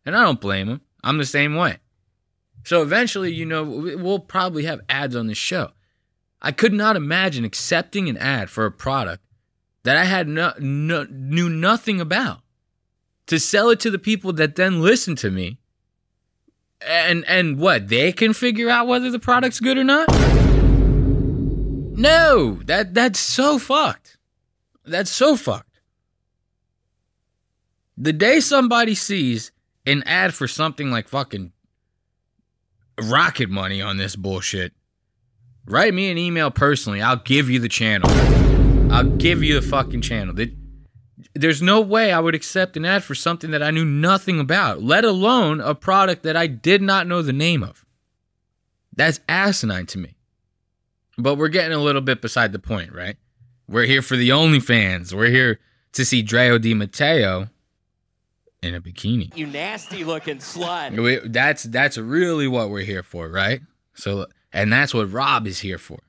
and I don't blame them. I'm the same way. So eventually, you know, we'll probably have ads on this show. I could not imagine accepting an ad for a product that I had knew nothing about, to sell it to the people that then listen to me. And what, they can figure out whether the product's good or not? No, that's so fucked. That's so fucked. The day somebody sees an ad for something like fucking Rocket Money on this bullshit, write me an email personally. I'll give you the channel. I'll give you the fucking channel. There's no way I would accept an ad for something that I knew nothing about, let alone a product that I did not know the name of. That's asinine to me. But we're getting a little bit beside the point, right? We're here for the OnlyFans. We're here to see Drea de Matteo in a bikini. You nasty looking slut. That's really what we're here for, right? So, and that's what Rob is here for.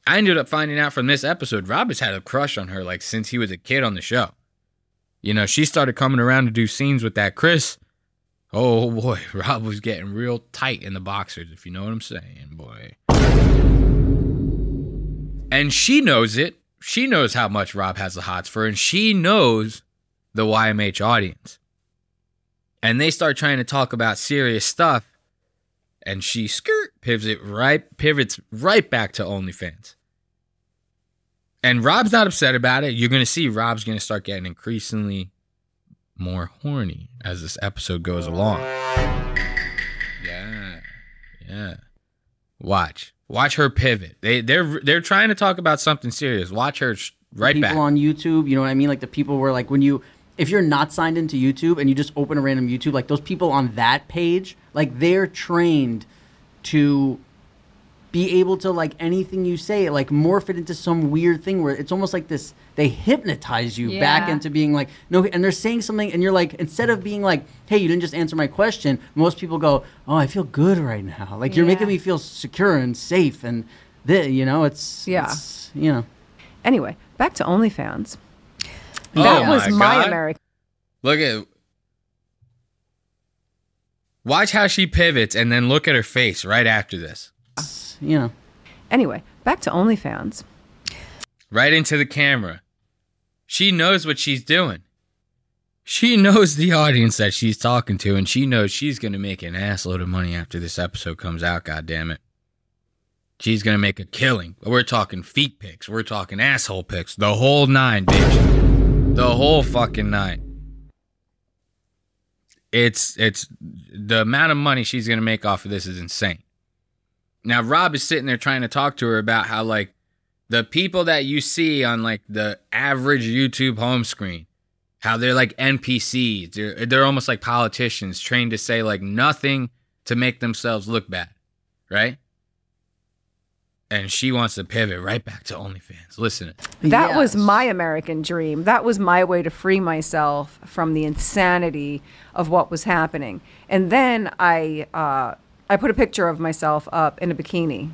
I ended up finding out from this episode, Rob has had a crush on her like since he was a kid on the show. You know, she started coming around to do scenes with that Chris. Oh boy, Rob was getting real tight in the boxers, if you know what I'm saying, boy. And she knows it. She knows how much Rob has the hots for her, and she knows the YMH audience. And they start trying to talk about serious stuff, and she pivots right back to OnlyFans. And Rob's not upset about it. You're going to see Rob's going to start getting increasingly more horny as this episode goes along. Yeah. Watch her pivot. They're trying to talk about something serious. Watch her right back. People on YouTube, you know what I mean? Like the people where like if you're not signed into YouTube and you just open a random YouTube, like those people on that page, like they're trained to be able to, like, anything you say, like morph it into some weird thing where it's almost like this, they hypnotize you back into being like, no, and they're saying something and you're like, instead of being like, hey, you didn't just answer my question, most people go, oh, I feel good right now. Like you're making me feel secure and safe, and it's you know. Anyway, back to OnlyFans. That was my American. Look at, watch how she pivots and then look at her face right after this. Anyway, back to OnlyFans. Right into the camera. She knows what she's doing. She knows the audience that she's talking to, and she knows she's going to make an assload of money after this episode comes out, goddammit. She's going to make a killing. We're talking feet pics. We're talking asshole pics. The whole 9, bitch. The whole fucking 9. It's the amount of money she's going to make off of this is insane. Now, Rob is sitting there trying to talk to her about how, like, the people that you see on, like, the average YouTube home screen, how they're, like, NPCs. They're almost like politicians trained to say, like, nothing to make themselves look bad, right? And she wants to pivot right back to OnlyFans. Listen. That was my American dream. That was my way to free myself from the insanity of what was happening. And then I put a picture of myself up in a bikini.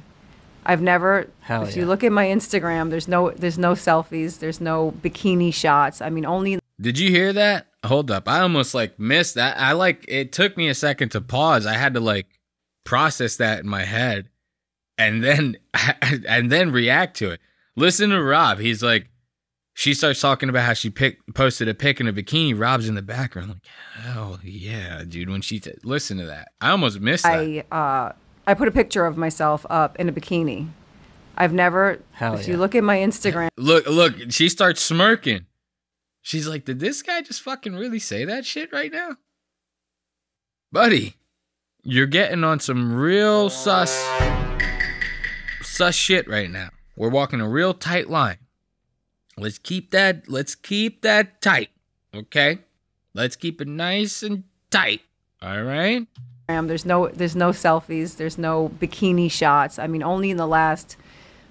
I've never, if you look at my Instagram, there's no selfies, there's no bikini shots. I mean, only. Did you hear that? Hold up. I almost like missed that. It took me a second to pause. I had to like process that in my head and then react to it. Listen to Rob. He's like, she starts talking about how she posted a pic in a bikini. Rob's in the background like, hell yeah, dude. When she listen to that, I almost missed that. I put a picture of myself up in a bikini. I've never. If you look at my Instagram, look. She starts smirking. She's like, did this guy just fucking really say that shit right now, buddy? You're getting on some real sus shit right now. We're walking a real tight line. Let's keep that tight, okay? Let's keep it nice and tight. All right? There's no selfies. There's no bikini shots. I mean, only in the last,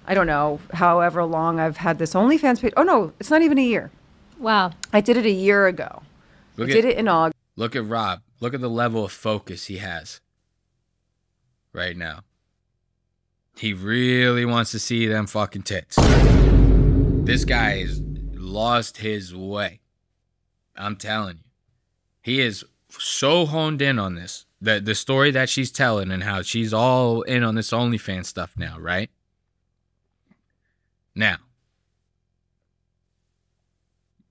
I don't know, however long I've had this OnlyFans page. Oh, no, it's not even a year. Wow. I did it a year ago. I did it in August. Look at Rob. Look at the level of focus he has right now. He really wants to see them fucking tits. This guy has lost his way. I'm telling you. He is so honed in on this. The story that she's telling and how she's all in on this OnlyFans stuff now, right? Now,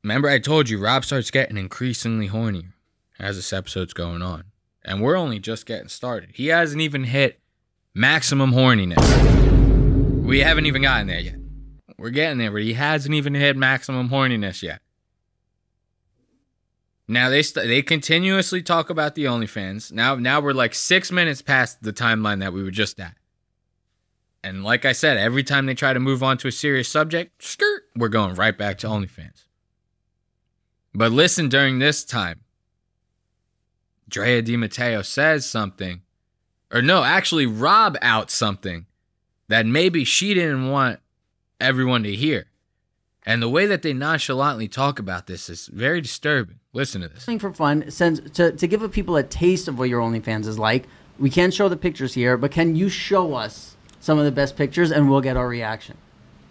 remember I told you Rob starts getting increasingly hornier as this episode's going on. And we're only just getting started. He hasn't even hit maximum horniness. We haven't even gotten there yet. We're getting there, but he hasn't even hit maximum horniness yet. Now, they continuously talk about the OnlyFans. Now we're like 6 minutes past the timeline that we were just at. And like I said, every time they try to move on to a serious subject, we're going right back to OnlyFans. But listen, during this time, Drea de Matteo says something. Or no, actually, Rob outs something that maybe she didn't want everyone to hear. And the way that they nonchalantly talk about this is very disturbing. Listen to this. For fun, since to give people a taste of what your OnlyFans is like, we can't show the pictures here, but can you show us some of the best pictures and we'll get our reaction?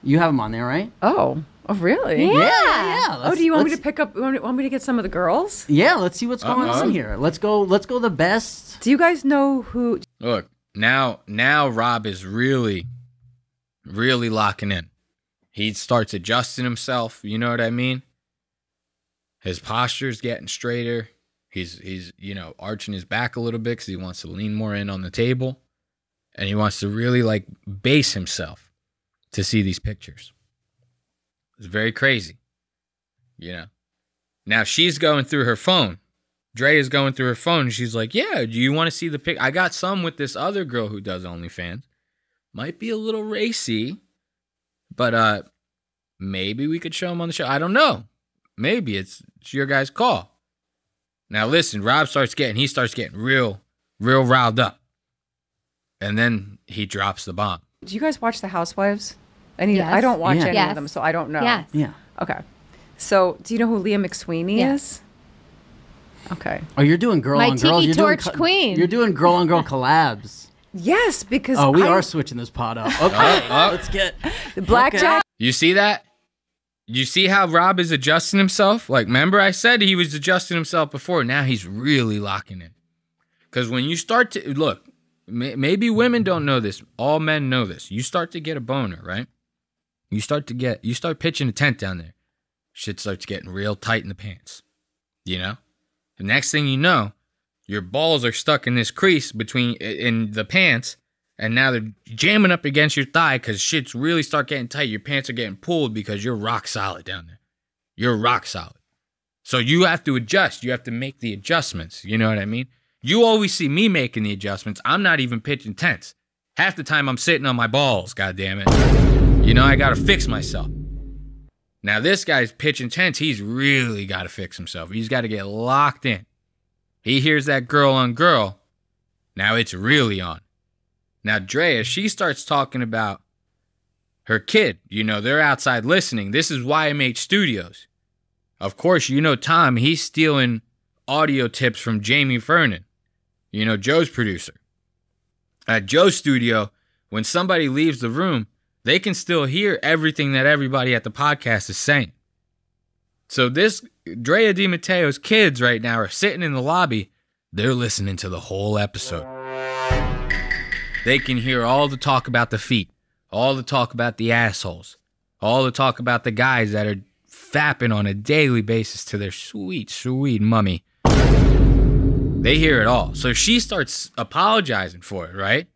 You have them on there, right? Oh, really? Yeah. Oh, do you want me to pick up? Want me to get some of the girls? Yeah, let's see what's going on here. Let's go the best. Do you guys know who? Look, now Rob is really locking in. He starts adjusting himself, you know what I mean? His posture's getting straighter. He's arching his back a little bit because he wants to lean more in on the table. And he wants to really, like, base himself to see these pictures. It's very crazy, Now, she's going through her phone. Dre is going through her phone, and she's like, yeah, do you want to see the pic? I got some with this other girl who does OnlyFans. Might be a little racy. But maybe we could show him on the show. I don't know. Maybe it's your guys' call. Now listen, Rob starts getting real riled up. And then he drops the bomb. Do you guys watch The Housewives? Yes. I don't watch any of them, so I don't know. Yes. Yeah. Okay. So do you know who Leah McSweeney is? Okay. Oh, you're doing girl on girl. Tiki Torch Queen. You're doing girl on girl collabs. Yes, because we are switching this pot up. Okay, let's get the blackjack. You see that? You see how Rob is adjusting himself? Like, remember I said he was adjusting himself before. Now he's really locking in. Because when you start to look, maybe women don't know this. All men know this. You start to get a boner, right? You start pitching a tent down there. Shit starts getting real tight in the pants. The next thing you know, your balls are stuck in this crease in the pants, and now they're jamming up against your thigh because shit's really start getting tight. Your pants are getting pulled because you're rock solid down there. You're rock solid. So you have to adjust. You have to make the adjustments. You know what I mean? You always see me making the adjustments. I'm not even pitching tents. Half the time I'm sitting on my balls, goddammit. I got to fix myself. Now this guy's pitching tents. He's really got to fix himself. He's got to get locked in. He hears that girl on girl. Now it's really on. Now Drea, she starts talking about her kid. They're outside listening. This is YMH Studios. Of course, Tom, he's stealing audio tips from Jamie Fernan. Joe's producer. At Joe's studio, when somebody leaves the room, they can still hear everything that everybody at the podcast is saying. So this Drea de Matteo's kids right now are sitting in the lobby. They're listening to the whole episode. They can hear all the talk about the feet, all the talk about the assholes, all the talk about the guys that are fapping on a daily basis to their sweet, sweet mummy. They hear it all. So she starts apologizing for it, right?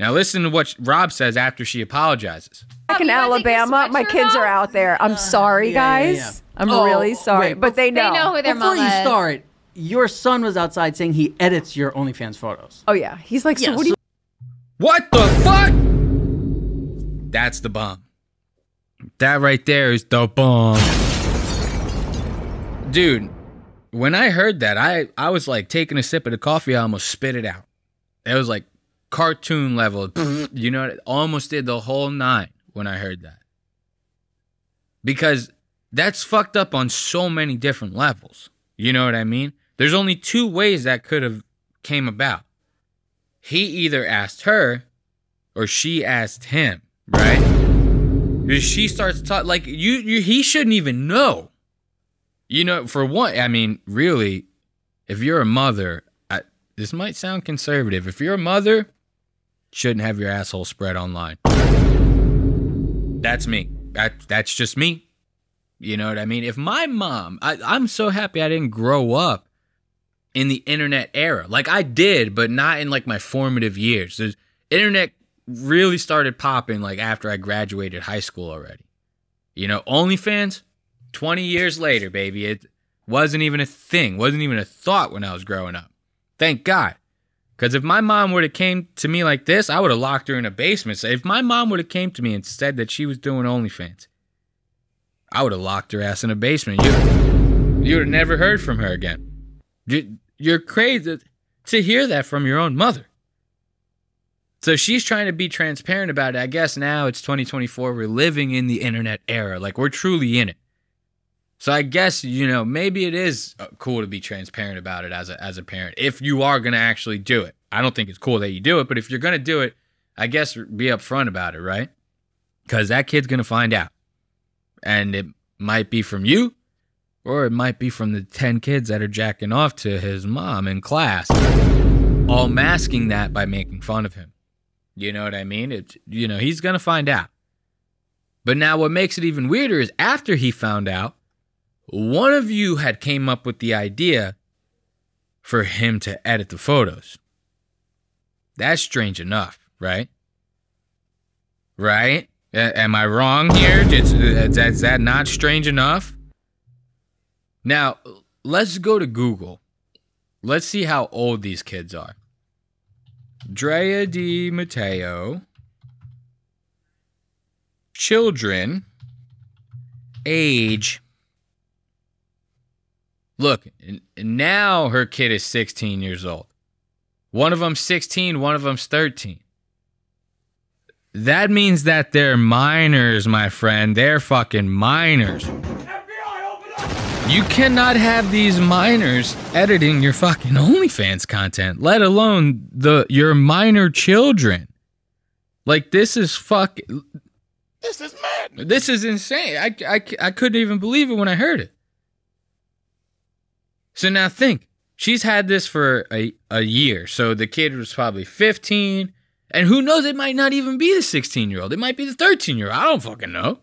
Now listen to what Rob says after she apologizes. Back in Alabama, my kids are out there. I'm sorry, guys. Yeah. I'm really sorry. But they know. They know who their Before mama you is. start, your son was outside saying he edits your OnlyFans photos. Oh, yeah. He's like, so what do you... What the fuck? That's the bomb. That right there is the bomb. Dude, when I heard that, I was like taking a sip of the coffee, I almost spit it out. It was like cartoon level. You know, it almost did the whole 9 when I heard that. Because that's fucked up on so many different levels. You know what I mean? There's only 2 ways that could have came about. He either asked her or she asked him, right? Because she starts talking, like, he shouldn't even know. You know, for one, I mean, really, if you're a mother, this might sound conservative. If you're a mother, shouldn't have your asshole spread online. That's me. That's just me. You know what I mean? If my mom, I'm so happy I didn't grow up in the internet era. Like I did, but not in like my formative years. The internet really started popping like after I graduated high school already. You know, OnlyFans, 20 years later, baby. It wasn't even a thing. Wasn't even a thought when I was growing up. Thank God. Because if my mom would have came to me like this, I would have locked her in a basement. So if my mom would have came to me and said that she was doing OnlyFans, I would have locked her ass in a basement. You would have never heard from her again. You're crazy to hear that from your own mother. So she's trying to be transparent about it. I guess now it's 2024. We're living in the internet era. Like, we're truly in it. So I guess, you know, maybe it is cool to be transparent about it as a parent. If you are going to actually do it. I don't think it's cool that you do it. But if you're going to do it, I guess be upfront about it, right? Because that kid's going to find out. And it might be from you, or it might be from the 10 kids that are jacking off to his mom in class, all masking that by making fun of him. You know what I mean? You know, he's going to find out. But now what makes it even weirder is after he found out, one of you had came up with the idea for him to edit the photos. That's strange enough, right? Right? Am I wrong here? Is that not strange enough? Now, let's go to Google. Let's see how old these kids are. Drea de Matteo. Children. Age. Look, now her kid is 16 years old. One of them's 16, one of them's 13. That means that they're minors, my friend. They're fucking minors. You cannot have these minors editing your fucking OnlyFans content, let alone your minor children. Like, this is fucking... This is mad. This is insane. I couldn't even believe it when I heard it. So now think. She's had this for a year. So the kid was probably 15... And who knows, it might not even be the 16-year-old. It might be the 13-year-old. I don't fucking know.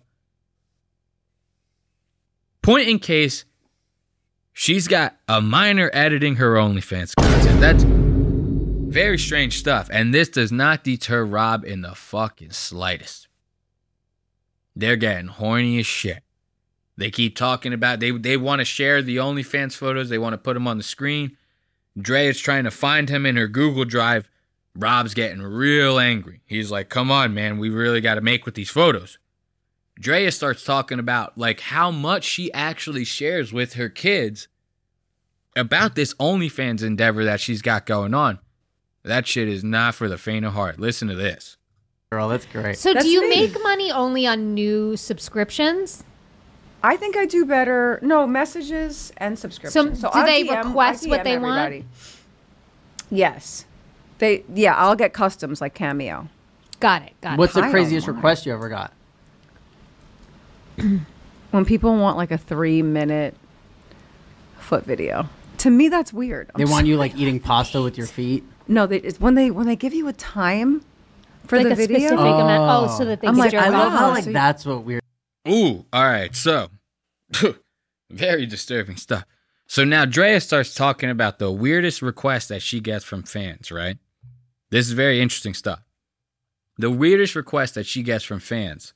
Point in case, she's got a minor editing her OnlyFans content. That's very strange stuff. And this does not deter Rob in the fucking slightest. They're getting horny as shit. They keep talking about, they want to share the OnlyFans photos. They want to put them on the screen. Drea's trying to find him in her Google Drive. Rob's getting real angry. He's like, come on, man. We really got to make with these photos. Drea starts talking about like how much she actually shares with her kids about this OnlyFans endeavor that she's got going on. That shit is not for the faint of heart. Listen to this. Girl, that's great. So do you make money only on new subscriptions? I think I do better. No, messages and subscriptions. So do they request what they want? Yes. I'll get customs like Cameo. Got it. What's the craziest request you ever got? When people want like a 3-minute foot video. To me, that's weird. They want you like eating pasta with your feet? No, when they give you a time for like the a video. Specific amount. Oh, so that they can I love how like that's what weird. Ooh, all right. So, very disturbing stuff. So now Drea starts talking about the weirdest request that she gets from fans, right? This is very interesting stuff. The weirdest request that she gets from fans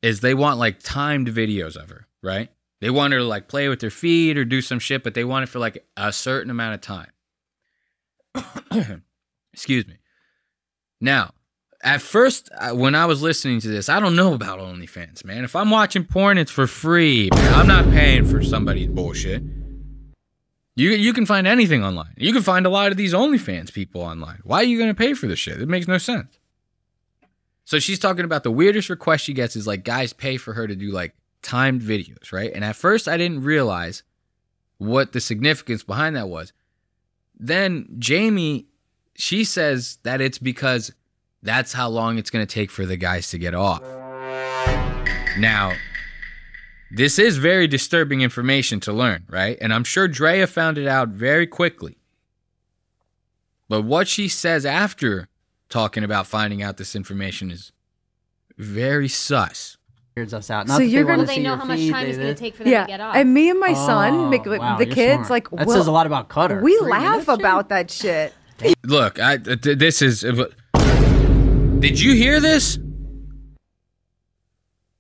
is they want like timed videos of her, right? They want her to like play with their feet or do some shit, but they want it for like a certain amount of time. Excuse me. Now, at first, when I was listening to this, I don't know about OnlyFans, man. If I'm watching porn, it's for free, man. I'm not paying for somebody's bullshit. You can find anything online. You can find a lot of these OnlyFans people online. Why are you going to pay for this shit? It makes no sense. So she's talking about the weirdest request she gets is like guys pay for her to do like timed videos, right? And at first I didn't realize what the significance behind that was. Then Jamie, she says that it's because that's how long it's going to take for the guys to get off. Now, this is very disturbing information to learn, right? And I'm sure Drea found it out very quickly. But what she says after talking about finding out this information is very sus. Weirds us out. So you're gonna they know how much time it's going to take for them to get off. And me and my son, wow, the you're kids, smart. like that says a lot about Cutter. We 3 laugh minutes, about that shit. Look, this is. Did you hear this?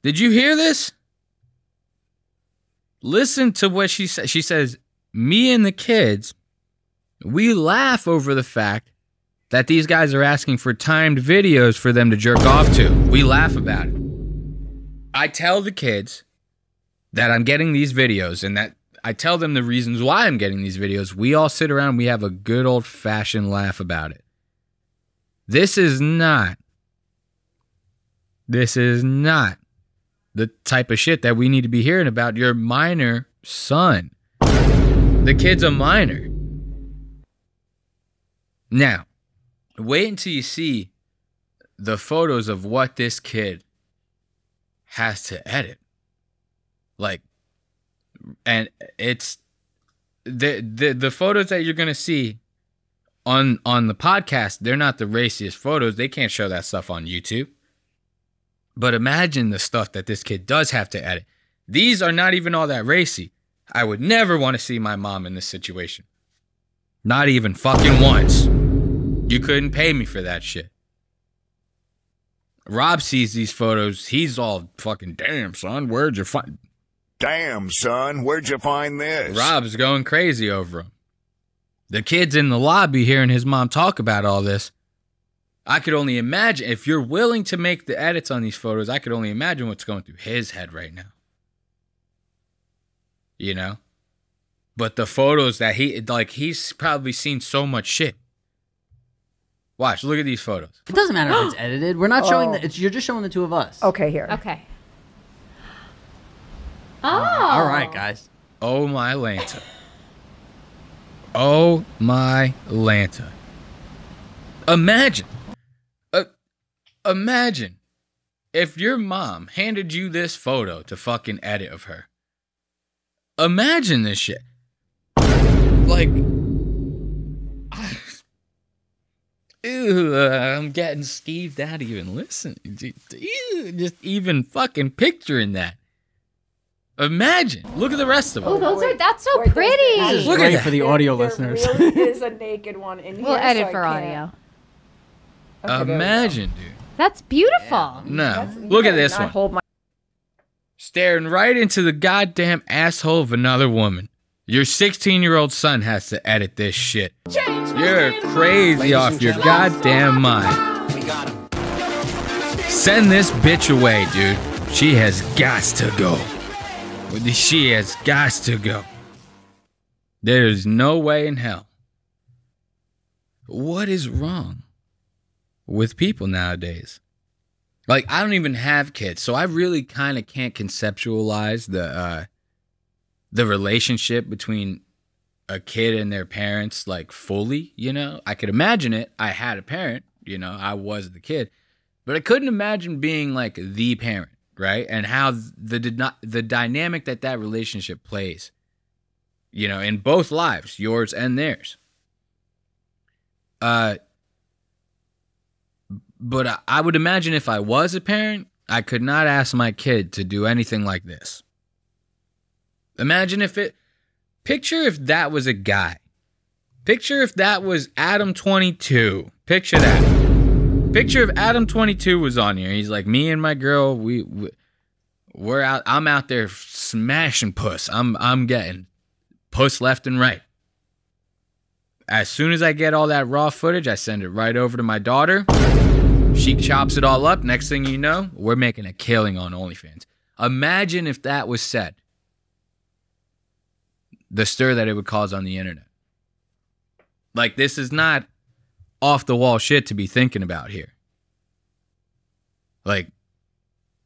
Did you hear this? Listen to what she says. She says, me and the kids, we laugh over the fact that these guys are asking for timed videos for them to jerk off to. We laugh about it. I tell the kids that I'm getting these videos and that I tell them the reasons why I'm getting these videos. We all sit around, we have a good old-fashioned laugh about it. This is not the type of shit that we need to be hearing about your minor son. The kid's a minor. Now, wait until you see the photos of what this kid has to edit. Like, and it's the photos that you're gonna see on the podcast, they're not the raciest photos. They can't show that stuff on YouTube. But imagine the stuff that this kid does have to edit. These are not even all that racy. I would never want to see my mom in this situation. Not even fucking once. You couldn't pay me for that shit. Rob sees these photos. He's all fucking, damn, son, where'd you find... Damn, son, where'd you find this? Rob's going crazy over him. The kid's in the lobby hearing his mom talk about all this. I could only imagine, if you're willing to make the edits on these photos, I could only imagine what's going through his head right now. You know? But the photos that he's probably seen so much shit. Watch, look at these photos. It doesn't matter if it's edited. We're not showing you're just showing the two of us. Okay, here. Okay. Oh. All right, guys. Oh, my Lanta. Oh, my Lanta. Imagine if your mom handed you this photo to fucking edit of her. Imagine this shit. Like, I'm getting skeeved out even listening. Just even fucking picturing that. Imagine. Look at the rest of them. Oh, that's so pretty. Look at that. For the audio listeners. There really is a naked one in here. We'll edit so for I audio. can't- Okay, Imagine, dude. That's beautiful. No. Look at this one. Hold my Staring right into the goddamn asshole of another woman. Your 16-year-old son has to edit this shit. You're crazy off your goddamn mind. Send this bitch away, dude. She has got to go. She has got to go. There's no way in hell. What is wrong with people nowadays? Like, I don't even have kids, so I really kind of can't conceptualize the relationship between a kid and their parents, like, fully, you know? I could imagine it. I had a parent, you know, I was the kid. But I couldn't imagine being, like, the parent, right? And how the dynamic that relationship plays, you know, in both lives, yours and theirs. But I would imagine if I was a parent, I could not ask my kid to do anything like this. Imagine picture if that was a guy. Picture if that was Adam 22. Picture that. Picture if Adam 22 was on here. He's like, me and my girl, we're out. I'm out there smashing puss. I'm getting puss left and right. As soon as I get all that raw footage, I send it right over to my daughter. She chops it all up. Next thing you know, we're making a killing on OnlyFans. Imagine if that was said. the stir that it would cause on the internet. Like, this is not off the wall shit to be thinking about here. Like,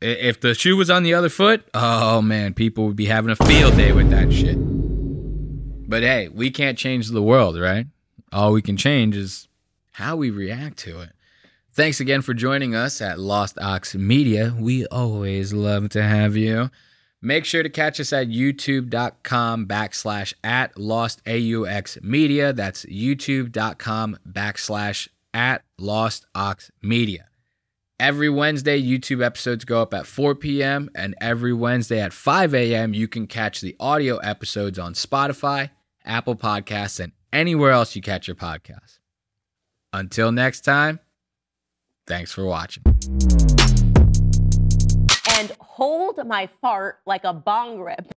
if the shoe was on the other foot, oh man, people would be having a field day with that shit. But hey, we can't change the world, right? All we can change is how we react to it. Thanks again for joining us at Lost Aux Media. We always love to have you. Make sure to catch us at youtube.com/@LostAUXmedia. That's youtube.com/@LostAuxMedia. Every Wednesday, YouTube episodes go up at 4 p.m. And every Wednesday at 5 a.m., you can catch the audio episodes on Spotify, Apple Podcasts, and anywhere else you catch your podcasts. Until next time, thanks for watching. And hold my fart like a bong rip.